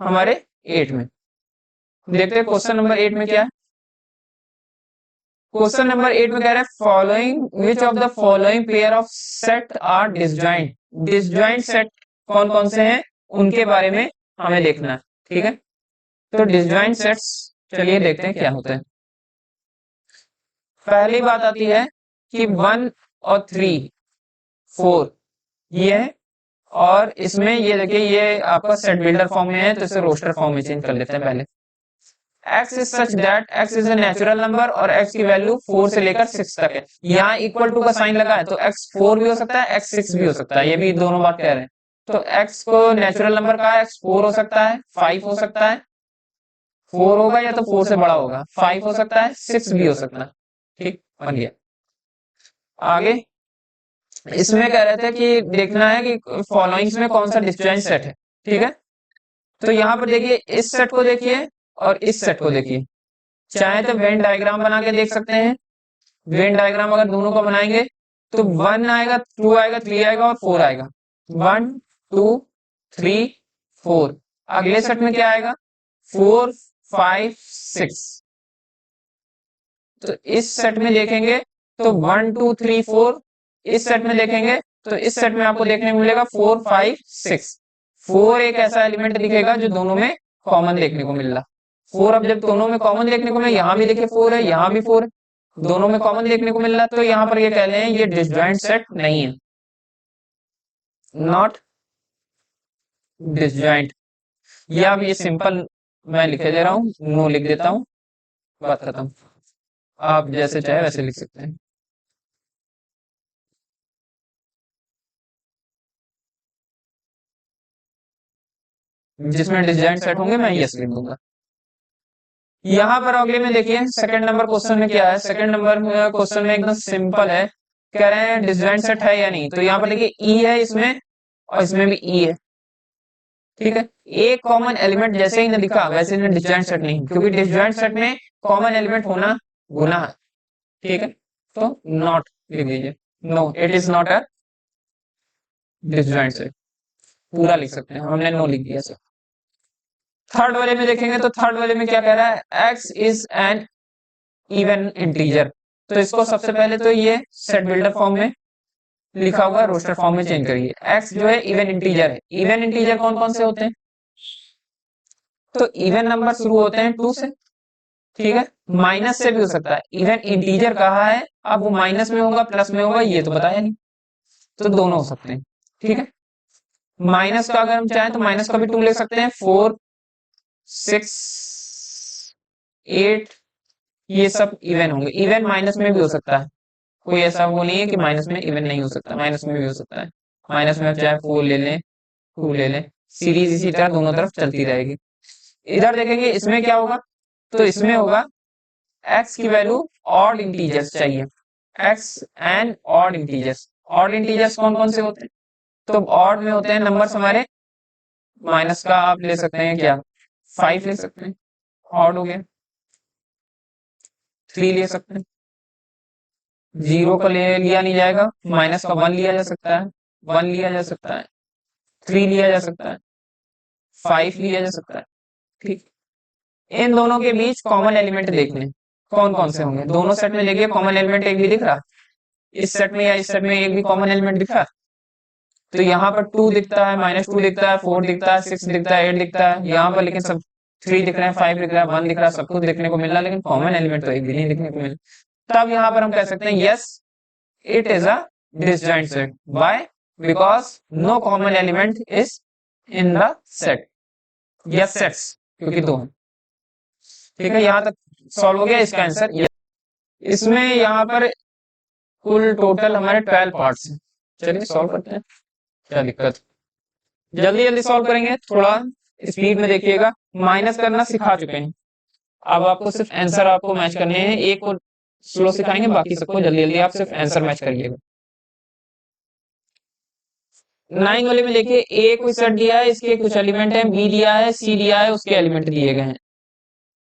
हमारे 8 में। देखते हैं क्वेश्चन नंबर 8 में क्या है। क्वेश्चन नंबर 8 में कह रहा है following which of the following pair of set are disjoint. Disjoint set कौन कौन से हैं उनके बारे में हमें देखना है। ठीक है, तो डिसजॉइंट सेट्स चलिए देखते हैं क्या होता है। पहली बात आती है कि 1 और 3 4 ये है, और इसमें ये देखिए ये आपका सेट बिल्डर फॉर्म में है, तो इसे रोस्टर फॉर्म में चेंज कर लेते हैं पहले। x is such that x is a natural number और x की वैल्यू 4 से लेकर 6 तक है। यहाँ इक्वल टू का साइन लगा है, तो x 4 भी हो सकता है, x 6 भी हो सकता है, ये भी दोनों बात कह रहे हैं। तो x को नेचुरल नंबर का x 4 हो सकता है, 5 हो सकता है, 4 होगा या तो 4 से बड़ा होगा, 5 हो सकता है, 6 भी हो सकता है। ठीक, बन गया। आगे इसमें कह रहे थे कि देखना है कि फॉलोइंग्स में कौन सा डिस्जॉइंट सेट है। ठीक है, तो यहाँ पर देखिए इस सेट को देखिए और इस सेट को देखिए, चाहे तो वेन डायग्राम बना के देख सकते हैं। वेन डायग्राम अगर दोनों को बनाएंगे तो 1 आएगा, 2 आएगा, 3 आएगा और 4 आएगा, 1 2 3 4। अगले सेट में क्या आएगा, 4 5 6। तो इस सेट में देखेंगे तो 1 2 3 4, इस सेट में देखेंगे तो इस सेट में आपको देखने को मिलेगा 4 5 6। 4 एक ऐसा एलिमेंट दिखेगा जो दोनों में कॉमन देखने को मिल रहा। 4 अब जब दोनों में कॉमन देखने को मिले, यहाँ भी देखिए 4 है, यहाँ भी 4 है, दोनों में कॉमन देखने को मिल रहा, तो यहाँ पर ये कह रहे हैं ये डिसजॉइंट सेट नहीं है, नॉट डिसजॉइंट। या अब ये सिंपल मैं लिखे दे रहा हूँ, नो लिख देता हूँ, बात खत्म। आप जैसे चाहे वैसे लिख सकते हैं। जिसमें डिसजॉइंट सेट होंगे मैं यस लिख दूंगा। यहाँ पर अगले में देखिए सेकंड नंबर क्वेश्चन में क्या है। सेकंड नंबर क्वेश्चन में एकदम सिंपल है, कह रहे हैं डिसजॉइंट सेट है या नहीं। तो यहाँ पर देखिए ई है इसमें और इसमें भी ई है। ठीक है, एक कॉमन एलिमेंट जैसे ही ने दिखा वैसे ही डिसजॉइंट सेट नहीं, क्योंकि डिसजॉइंट सेट में कॉमन एलिमेंट होना गुना है। ठीक है, तो नॉट लिख दीजिए, no it is not a disjoint set, पूरा लिख सकते हैं, हमने नो लिख दिया सर। थर्ड वाले में देखेंगे तो थर्ड वाले में क्या कह रहा है, x is an even integer. तो इसको सबसे पहले तो ये सेट बिल्डर फॉर्म में लिखा होगा, रोस्टर फॉर्म में चेंज करिए। x जो है इवन इंटीजर है। इवन इंटीजर कौन कौन से होते हैं, तो इवन नंबर शुरू होते हैं 2 से, ठीक है, माइनस से भी हो सकता है, इवन इंटीजर कहा है, अब वो माइनस में होगा प्लस में होगा ये तो बताया नहीं, तो दोनों हो सकते हैं। ठीक है, माइनस का अगर हम चाहें तो माइनस का भी टू ले सकते हैं, 4 6 8, ये सब इवन होंगे, इवन माइनस में भी हो सकता है, कोई ऐसा वो नहीं है कि माइनस में इवन नहीं हो सकता, माइनस में भी हो सकता है। माइनस में आप चाहे 4 ले लें, 2 ले लें, सीरीज इसी तरह दोनों तरफ चलती रहेगी। इधर देखेंगे इसमें क्या होगा, तो इसमें होगा एक्स की वैल्यू ऑड इंटीजर्स चाहिए, x and odd integers. Odd integers कौन कौन से होते हैं, तो ऑड में होते हैं नंबर्स हमारे, माइनस का आप ले सकते हैं क्या, 5 ले सकते हैं, ऑड हो गया, 3 ले सकते हैं, जीरो का ले लिया नहीं जाएगा, माइनस का 1 लिया जा सकता है, 1 लिया जा सकता है, 3 लिया जा सकता है, 5 लिया जा सकता है। ठीक, इन दोनों के बीच कॉमन एलिमेंट देखने कौन कौन से होंगे, दोनों सेट में देखिए कॉमन एलिमेंट एक भी दिख रहा, इस सेट में या इस सेट में एक भी कॉमन एलिमेंट दिख रहा, तो यहाँ पर 2 दिखता है, -2 दिखता है, 4 दिखता है, 6 दिखता है, 8 दिखता है, यहाँ पर लेकिन सब 3 दिख रहे हैं, 5 दिख रहा है, 1 दिख रहा है, सब कुछ देखने को मिल रहा है, लेकिन कॉमन एलिमेंट तो एक भी नहीं देखने को मिल रहा। तब यहाँ पर हम कह सकते हैं yes it is a disjoint set, why, because no common element is in the set, yes sets, क्योंकि दो हैं। ठीक है, यहाँ तक सॉल्व हो गया इसका आंसर। इसमें यहाँ पर कुल टोटल हमारे 12 पार्ट्स हैं, चलिए सॉल्व करते हैं, क्या दिक्कत, जल्दी जल्दी सॉल्व करेंगे, थोड़ा स्पीड में देखिएगा, माइनस करना सिखा चुके हैं, अब आपको सिर्फ आंसर आपको मैच करने हैं, एक को स्लो सिखाएंगे, बाकी सबको जल्दी जल्दी आप सिर्फ आंसर मैच करिएगा। 9 वाले में देखिए ए कोई सेट दिया है, इसके कुछ एलिमेंट है, बी दिया है, सी दिया है, उसके एलिमेंट दिए गए हैं।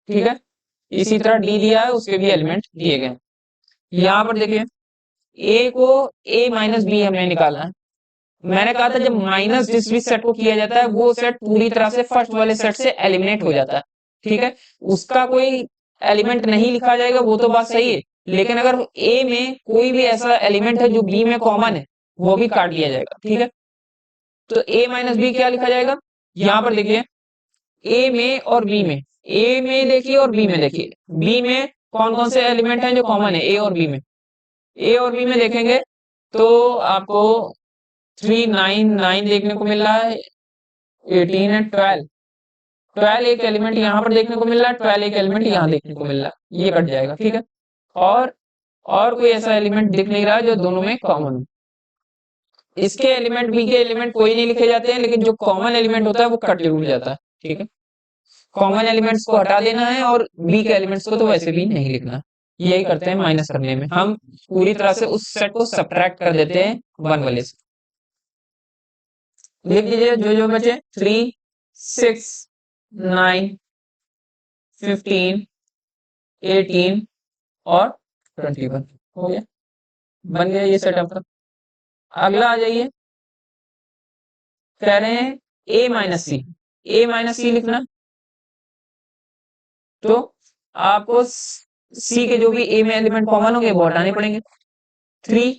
ठीक है, इसी तरह डी दिया है, उसके भी एलिमेंट दिए गए हैं। यहाँ पर देखिए ए को ए माइनस बी हमने निकाला है, मैंने कहा था जब माइनस जिस भी सेट को किया जाता है वो सेट पूरी तरह से फर्स्ट वाले सेट से एलिमिनेट हो जाता है। ठीक है, उसका कोई एलिमेंट नहीं लिखा जाएगा, वो तो बात सही है, लेकिन अगर ए में कोई भी ऐसा एलिमेंट है जो बी में कॉमन है वो भी काट लिया जाएगा। ठीक है, तो ए माइनस बी क्या लिखा जाएगा, यहाँ पर देखिए ए में और बी में, ए में देखिए और बी में देखिए, बी में कौन कौन से एलिमेंट हैं जो कॉमन है ए और बी में, ए और बी में देखेंगे तो आपको 3 9 9 देखने को मिल रहा है, 18 है, 12 12 एक एलिमेंट यहाँ पर देखने को मिल रहा है, 12 एक एलिमेंट यहाँ देखने को मिल रहा है, ये कट जाएगा। ठीक है, और और कोई ऐसा एलिमेंट दिख नहीं रहा जो दोनों में कॉमन हो, इसके एलिमेंट बी के एलिमेंट कोई नहीं लिखे जाते हैं, लेकिन जो कॉमन एलिमेंट होता है वो कट जरूर जाता है। ठीक है, कॉमन एलिमेंट्स को हटा देना है और बी के एलिमेंट्स को तो वैसे भी नहीं लिखना, यही करते हैं माइनस करने में, हम पूरी तरह से उस सेट को सब्ट्रैक्ट कर देते हैं 1 वाले से। लिख लीजिए जो जो बचे, 3 6 9 15 18 और 21 हो गया, बन गया ये सेट आपका। अगला आ जाइए, कह रहे हैं ए माइनस सी, ए माइनस सी लिखना, तो आपको सी के जो भी ए में एलिमेंट कॉमन होंगे वो हटाने पड़ेंगे। 3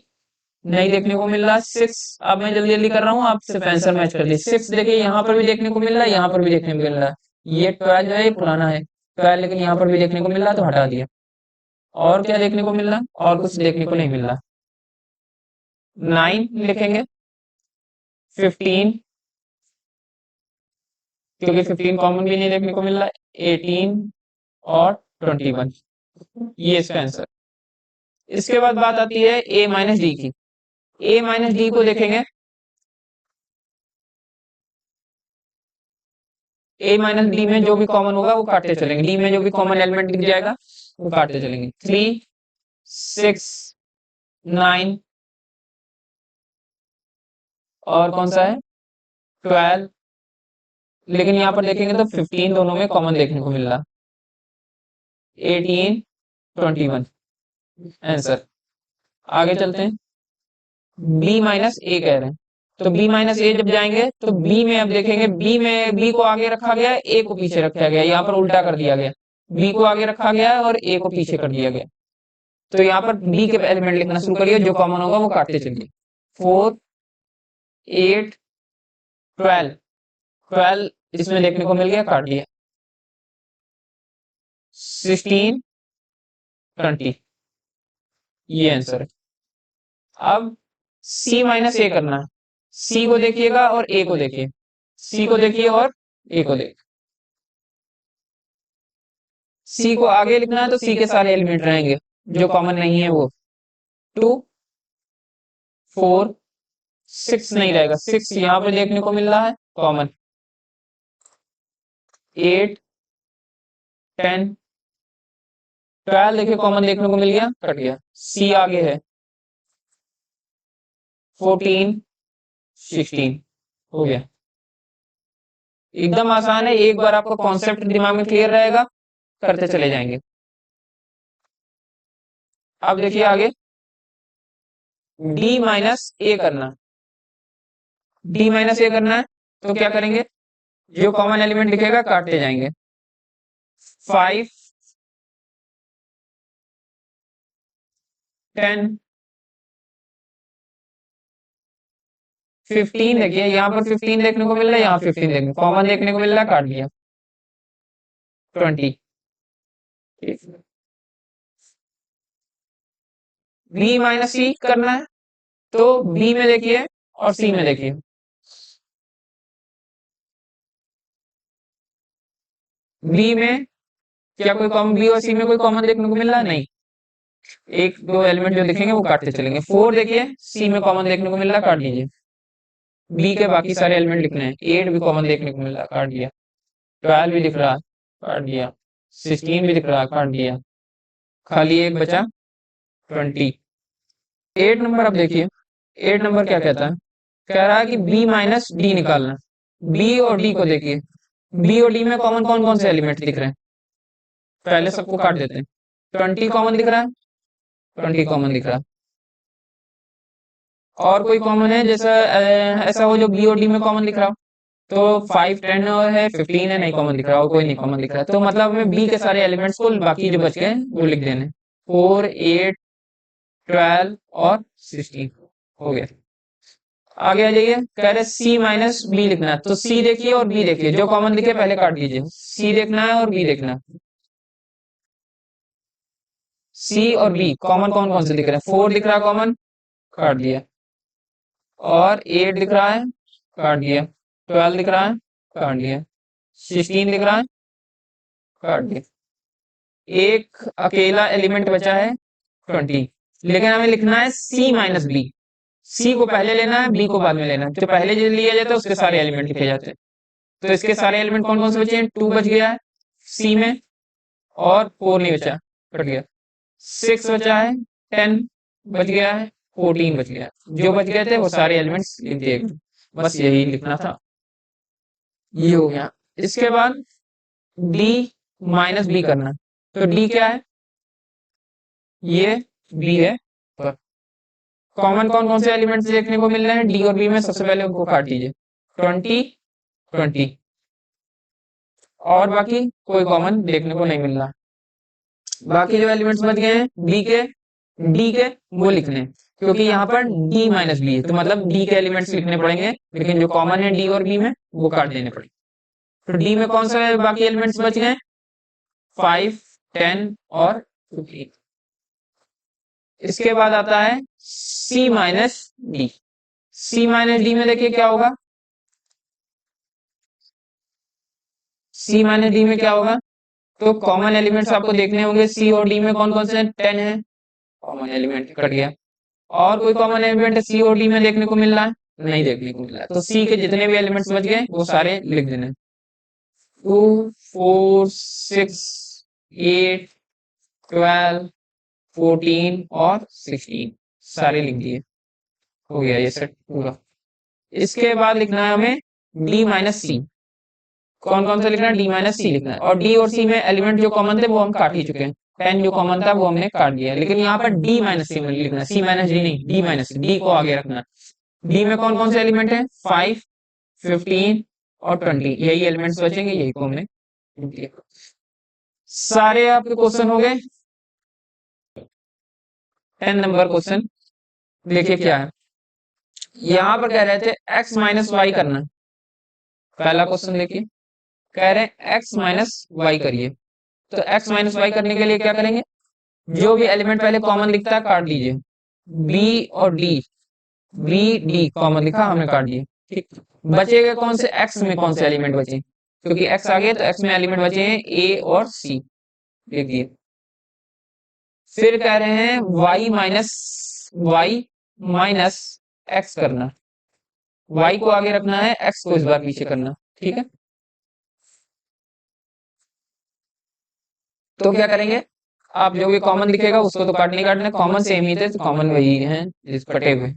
नहीं देखने को मिल रहा, 6 अब मैं जल्दी जल्दी कर रहा हूँ, आप सिर्फ आंसर मैच कर लीजिए। 6 देखिए यहाँ पर भी देखने को मिल रहा है, यहाँ पर भी देखने को मिल रहा है, ये 12 जो है ये पुराना है 12, लेकिन यहाँ पर भी देखने को मिल रहा है तो हटा दिया। और क्या देखने को मिल रहा, और कुछ देखने को नहीं मिल रहा, 9 लिखेंगे, 15 क्योंकि 15 कॉमन भी नहीं देखने को मिल रहा है, 18 और 21, ये इसका आंसर। इसके बाद बात आती है ए माइनस डी की, ए माइनस डी को देखेंगे, ए माइनस डी में जो भी कॉमन होगा वो काटते चलेंगे, डी में जो भी कॉमन एलिमेंट दिख जाएगा वो काटते चलेंगे। 3 6 9 और कौन सा है 12, लेकिन यहाँ पर देखेंगे तो 15 दोनों में कॉमन देखने को मिल रहा, 18 21 आंसर। आगे चलते हैं, बी माइनस ए कह रहे हैं, तो बी माइनस ए जब जाएंगे तो बी में अब देखेंगे, बी में बी को आगे रखा गया, ए को पीछे रखा गया, यहाँ पर उल्टा कर दिया गया, बी को आगे रखा गया और ए को पीछे कर दिया गया, तो यहाँ पर बी के एलिमेंट लिखना शुरू करिए, जो कॉमन होगा वो काटते चलिए। 4 8 12 12 इसमें देखने को मिल गया, काट दिया। 16, 20, ये आंसर है। अब सी माइनस ए करना है। सी को देखिएगा और ए को देखिए, सी को देखिए और ए को देखिए। सी को आगे लिखना है तो सी के सारे एलिमेंट रहेंगे, जो कॉमन नहीं है वो 2, 4, 6 नहीं रहेगा, 6 यहां पर देखने को मिल रहा है कॉमन, 8, 10, 12 देखिए कॉमन देखने को मिल गया, कट गया। सी आगे है 14, 16, हो गया। एकदम आसान है, एक बार आपका कॉन्सेप्ट दिमाग में क्लियर रहेगा, करते चले जाएंगे। अब देखिए आगे डी माइनस ए करना, डी माइनस ए करना है तो क्या करेंगे, जो कॉमन एलिमेंट दिखेगा काटते जाएंगे। 5, 10, 15 देखिए यहाँ पर 15 देखने को मिल रहा है, यहाँ 15 देखने कॉमन देखने को मिल रहा है, काट दिया। 20, बी माइनस सी करना है तो बी में देखिए और सी में देखिए। बी में क्या कोई कॉमन, बी और सी में कोई कॉमन देखने को मिल रहा है, नहीं। एक दो एलिमेंट जो दिखेंगे वो काटते चलेंगे। 4 देखिए सी में कॉमन देखने को मिल रहा है, काट दीजिए। बी के बाकी सारे एलिमेंट लिखने हैं, 8 भी कॉमन देखने को मिल रहा है, काट दिया। 12 भी दिख रहा है, काट दिया। 16 भी दिख रहा है, काट दिया। खाली एक बचा 20। 8 नंबर अब देखिए, 8 नंबर क्या कहता है, कह रहा है कि बी माइनस डी निकालना। बी और डी को देखिए, बी और डी में कॉमन कौन कौन से एलिमेंट दिख रहे हैं, पहले सबको काट देते हैं। 20 कॉमन दिख रहा है, 20 कॉमन दिख रहा है। और कोई कॉमन है जैसा ऐसा हो जो बी और डी में कॉमन दिख रहा हो, तो 5, 10 है, 15 है, नहीं कॉमन दिख रहा हो, कोई नहीं कॉमन दिख रहा है, तो मतलब हमें बी के सारे एलिमेंट्स को बाकी जो बच गए वो लिख देने। 4, 8, 12 और 16 हो गया। आगे आ जाइए, कह रहे सी माइनस बी लिखना है, तो सी देखिए और बी देखिए, जो कॉमन दिखे पहले काट दीजिए। सी देखना है और बी देखना है। सी और बी कॉमन कौन कौन से दिख रहे हैं, 4 दिख रहा है कॉमन, काट दिया। और 8 दिख रहा है, काट दिया। 12 दिख रहा है, काट दिया। 16 दिख रहा है, काट दिया। एक अकेला एलिमेंट बचा है 20, लेकिन हमें लिखना है सी माइनस बी। सी को पहले लेना है, बी को बाद में लेना है, जो पहले जो लिया जाता है उसके सारे एलिमेंट लिखे जाते हैं। तो इसके सारे एलिमेंट कौन कौन से बचे हैं, 2 बच गया है सी में, और 4 नहीं बचा, कट गया। 6 बचा है, 10 बच गया है, 14 बच गया। जो बच गए थे वो सारे एलिमेंट्स लिख दिए गए। बस यही लिखना था, ये हो गया। इसके बाद डी माइनस बी करना, तो डी क्या है, ये बी है। कॉमन कौन कौन से एलिमेंट्स देखने को मिल रहे हैं डी और बी में, सबसे पहले उनको काट दीजिए। 20, 20, और बाकी कोई कॉमन देखने को नहीं मिल रहा। बाकी जो एलिमेंट्स बच गए हैं डी के वो लिखने हैं, क्योंकि यहाँ पर डी माइनस बी है, तो मतलब डी के एलिमेंट्स लिखने पड़ेंगे, लेकिन जो कॉमन है डी और बी में वो काट देने पड़ेंगे। तो डी में कौन सा बाकी एलिमेंट्स बच गए, 5, 10 और 15। इसके बाद आता है सी माइनस डी। सी माइनस डी में देखिए क्या होगा, सी माइनस डी में क्या होगा, तो कॉमन एलिमेंट्स आपको देखने होंगे सी और डी में कौन कौन से, 10 है, कॉमन एलिमेंट कट गया। और कोई कॉमन एलिमेंट सी और डी में देखने को मिल रहा है, नहीं देखने को मिल रहा है, तो सी के जितने भी एलिमेंट्स बच गए वो सारे लिख देने। 2, 4, 6, 8, 12, 14 और 16 सारे लिख दिए, हो गया ये सेट पूरा। इसके बाद लिखना है हमें डी माइनस सी। कौन कौन सा लिखना है, डी माइनस सी लिखना है, और डी और सी में एलिमेंट जो कॉमन थे वो हम काट ही चुके हैं। 10 जो कॉमन था वो हमने काट दिया, लेकिन यहाँ पर डी माइनस सी में लिखना है, सी माइनस डी नहीं, डी माइनस सी, डी को आगे रखना। डी में कौन कौन से एलिमेंट है, 5, 15 और 20, यही एलिमेंट्स बचेंगे, यही को हमने लिख दिया। सारे आपके क्वेश्चन हो गए। 10 नंबर क्वेश्चन देखिए क्या है, यहाँ पर कह रहे थे x माइनस वाई करना। पहला क्वेश्चन देखिए, कह रहे हैं x माइनस वाई करिए, तो एक्स माइनस वाई करने के लिए क्या करेंगे, जो भी एलिमेंट पहले कॉमन दिखता है काट दीजिए, बी और डी, बी डी कॉमन लिखा हमने काट दिया, ठीक। बचेगा कौन से, एक्स में कौन से एलिमेंट बचे, क्योंकि एक्स आ गया तो एक्स में एलिमेंट बचे हैं ए और सी, लिख दिए। फिर कह रहे हैं वाई माइनस एक्स करना, वाई को आगे रखना है, एक्स को इस बार पीछे करना, ठीक है। तो क्या करेंगे, आप जो भी कॉमन दिखेगा उसको तो काटने काटना, कॉमन सेम ही थे तो कॉमन वही है इस कटे हुए,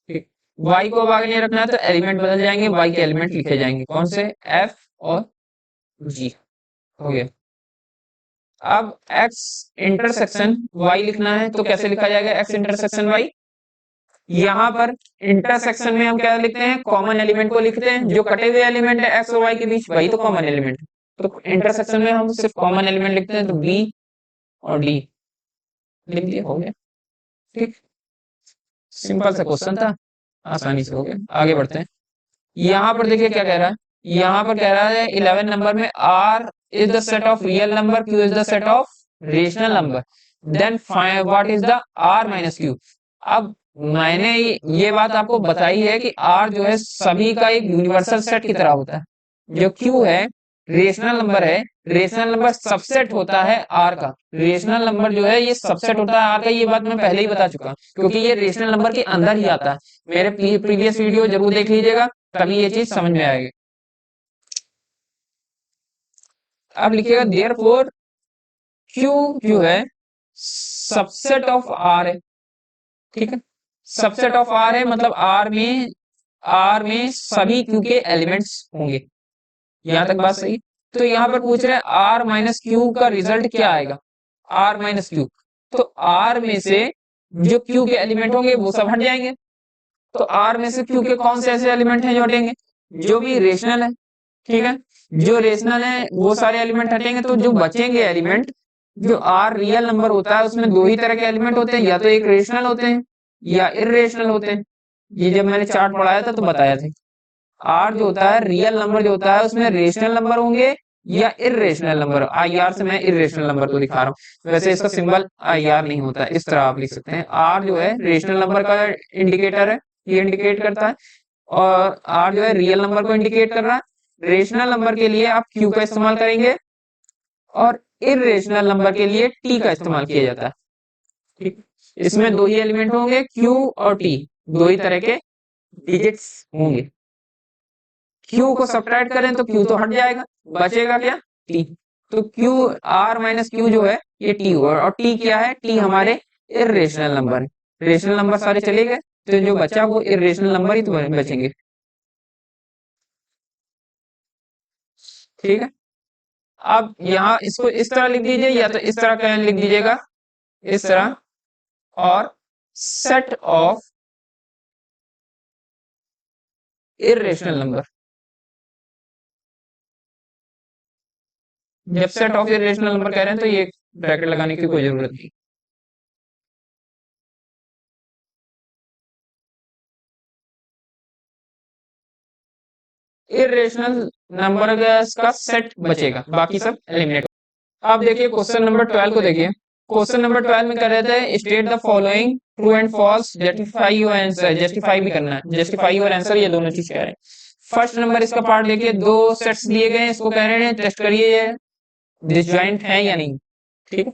ठीक। वाई को अब आगे नहीं रखना है तो एलिमेंट बदल जाएंगे, वाई के एलिमेंट लिखे जाएंगे कौन से, एफ और जी, हो गया। अब एक्स इंटरसेक्शन वाई लिखना है तो कैसे लिखा जाएगा, एक्स इंटरसेक्शन वाई, यहाँ पर इंटरसेक्शन में हम क्या लिखते हैं, कॉमन एलिमेंट को लिखते हैं, जो कटे हुए एलिमेंट है एक्स और वाई के बीच वही तो कॉमन एलिमेंट है, तो इंटरसेक्शन में हम सिर्फ कॉमन एलिमेंट लिखते हैं, तो बी और डी लिख दिया, हो गया, ठीक। सिंपल सा क्वेश्चन था, आसानी से हो गया। आगे बढ़ते हैं, यहाँ पर देखिए क्या कह रहा है, यहाँ पर कह रहा है 11 नंबर में R is the set of real number, Q is the set of rational number, then what is the R minus Q. अब मैंने ये बात आपको बताई है कि आर जो है सभी का एक यूनिवर्सल सेट की तरह होता है, जो क्यू है रेशनल नंबर है, रेशनल नंबर सबसेट होता है आर का, रेशनल नंबर जो है ये सबसेट होता है आर का, ये बात मैं पहले ही बता चुका हूं, क्योंकि ये रेशनल नंबर के अंदर ही आता है। मेरे प्रीवियस वीडियो जरूर देख लीजिएगा, तभी ये चीज समझ में आएगी। अब लिखिएगा देयर फोर क्यू जो है सबसेट ऑफ आर है, ठीक है, सबसेट ऑफ आर है, मतलब आर में सभी क्यू के एलिमेंट्स होंगे, यहां तक बात सही। तो यहाँ पर पूछ रहे हैं आर माइनस क्यू का रिजल्ट क्या आएगा, आर माइनस क्यू, तो आर में से जो क्यू के एलिमेंट होंगे वो सब हट जाएंगे, तो आर में से क्यू के कौन से ऐसे एलिमेंट हैं जो हटेंगे, जो भी रेशनल है, ठीक है, जो रेशनल है वो सारे एलिमेंट हटेंगे, तो जो बचेंगे एलिमेंट, जो आर रियल नंबर होता है उसमें दो ही तरह के एलिमेंट होते हैं, या तो एक रेशनल होते हैं या इरेशनल होते हैं, ये जब मैंने चार्ट पढ़ाया था तो बताया था। आर जो होता है रियल नंबर जो होता है उसमें रेशनल नंबर होंगे या इरेशनल नंबर, आई आर से मैं इरेशनल नंबर को दिखा रहा हूँ, वैसे इसका सिंबल आई आर नहीं होता, इस तरह आप लिख सकते हैं, आर जो है रेशनल नंबर का इंडिकेटर है, ये इंडिकेट करता है, और आर जो है रियल नंबर को इंडिकेट कर रहा है। रेशनल नंबर के लिए आप क्यू का इस्तेमाल करेंगे और इरेशनल नंबर के लिए टी का इस्तेमाल किया जाता है, ठीक। इसमें दो ही एलिमेंट होंगे क्यू और टी, दो ही तरह के डिजिट्स होंगे, क्यू को सब्ट्रैक्ट करें तो क्यू तो हट जाएगा, बचेगा क्या, टी, तो क्यू आर माइनस क्यू जो है ये टी होगा, और टी क्या है, टी हमारे इरेशनल नंबर है, रेशनल नंबर सारे चले गए तो जो बचा वो इरेशनल नंबर ही तो बचेंगे, ठीक है। अब यहाँ इसको इस तरह लिख दीजिए या तो इस तरह का लिख दीजिएगा, इस तरह, और सेट ऑफ इरेशनल नंबर, जब सेट ऑफ इरेशनल नंबर कह रहे हैं तो ये ब्रैकेट लगाने की कोई जरूरत नहीं। इरेशनल नंबर का सेट बचेगा, बाकी सब एलिमिनेट। आप देखिए क्वेश्चन नंबर 12 को देखिए, क्वेश्चन नंबर 12 में कर रहे थे state the following true and false, justify your answer, justify भी करना है, जस्टिफाई योर आंसर, ये दोनों चीज कह रहे हैं। फर्स्ट नंबर इसका पार्ट देखिए, दो सेट्स दिए गए हैं, इसको कह रहे हैं टेस्ट करिए ये डिसजॉइंट है या नहीं, ठीक है।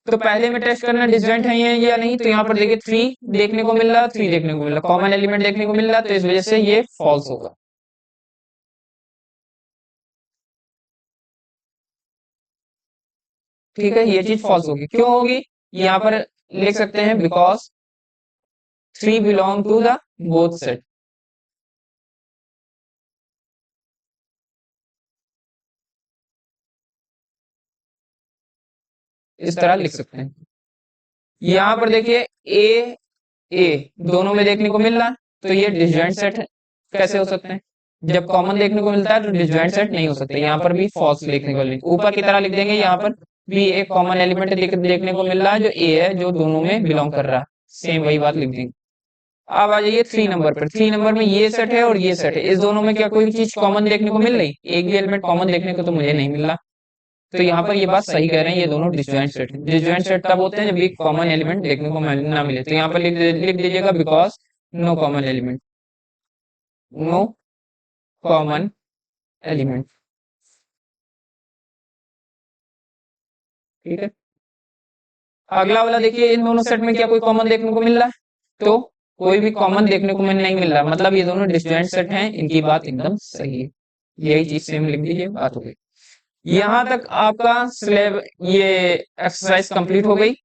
तो पहले में टेस्ट करना डिसजॉइंट है या नहीं, तो यहाँ पर देखिए 3 देखने को मिल रहा, 3 देखने को मिल रहा, कॉमन एलिमेंट देखने को मिल रहा, तो इस वजह से ये फॉल्स होगा, ठीक है, ये चीज फॉल्स होगी, क्यों होगी, यहाँ पर लिख सकते हैं because 3 belong to the both set, इस तरह लिख सकते हैं। यहाँ पर देखिए ए ए दोनों में देखने को मिल रहा है, तो ये डिसजॉइंट सेट कैसे हो सकते हैं, जब कॉमन देखने को मिलता है तो डिसजॉइंट सेट नहीं हो सकते, यहाँ पर भी फॉल्स लिखने को मिल, ऊपर की तरह लिख देंगे, यहाँ पर भी एक कॉमन एलिमेंट देखने को मिल रहा है जो ए है, जो दोनों में बिलोंग कर रहा है, सेम वही बात लिख देंगे। अब आ जाइए 3 नंबर पर, 3 नंबर में ये सेट है और ये सेट है, इस दोनों में क्या कोई चीज कॉमन देखने को मिल रही, एक भी एलिमेंट कॉमन देखने को तो मुझे नहीं मिल रहा, तो यहाँ पर ये बात सही कह रहे हैं, ये दोनों डिसजॉइंट सेट हैं। डिसजॉइंट सेट तब होते हैं जब एक कॉमन एलिमेंट देखने को ना मिले। तो यहाँ पर लिख दीजिएगा because no common element, no common element. ठीक है, अगला वाला देखिए, इन दोनों सेट में क्या कोई कॉमन देखने को मिल रहा है? तो कोई भी कॉमन देखने को नहीं मिल रहा, मतलब ये दोनों डिसजॉइंट सेट हैं, इनकी बात एकदम सही है। यही चीज सेम लिख दीजिए, बात हो गई। यहाँ तक आपका स्लेब ये एक्सरसाइज कंप्लीट हो गई।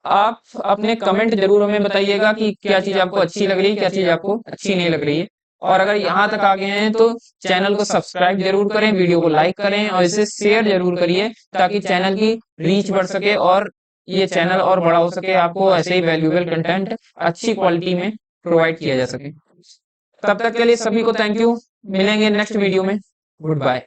आप अपने कमेंट जरूर हमें बताइएगा कि क्या चीज आपको अच्छी लग रही है, क्या चीज आपको अच्छी नहीं लग रही है। और अगर यहाँ तक आ गए हैं तो चैनल को सब्सक्राइब जरूर करें, वीडियो को लाइक करें और इसे शेयर जरूर करिए, ताकि चैनल की रीच बढ़ सके और ये चैनल और बड़ा हो सके, आपको ऐसे ही वैल्यूएबल कंटेंट अच्छी क्वालिटी में प्रोवाइड किया जा सके। तब तक के लिए सभी को थैंक यू, मिलेंगे नेक्स्ट वीडियो में। Good bye.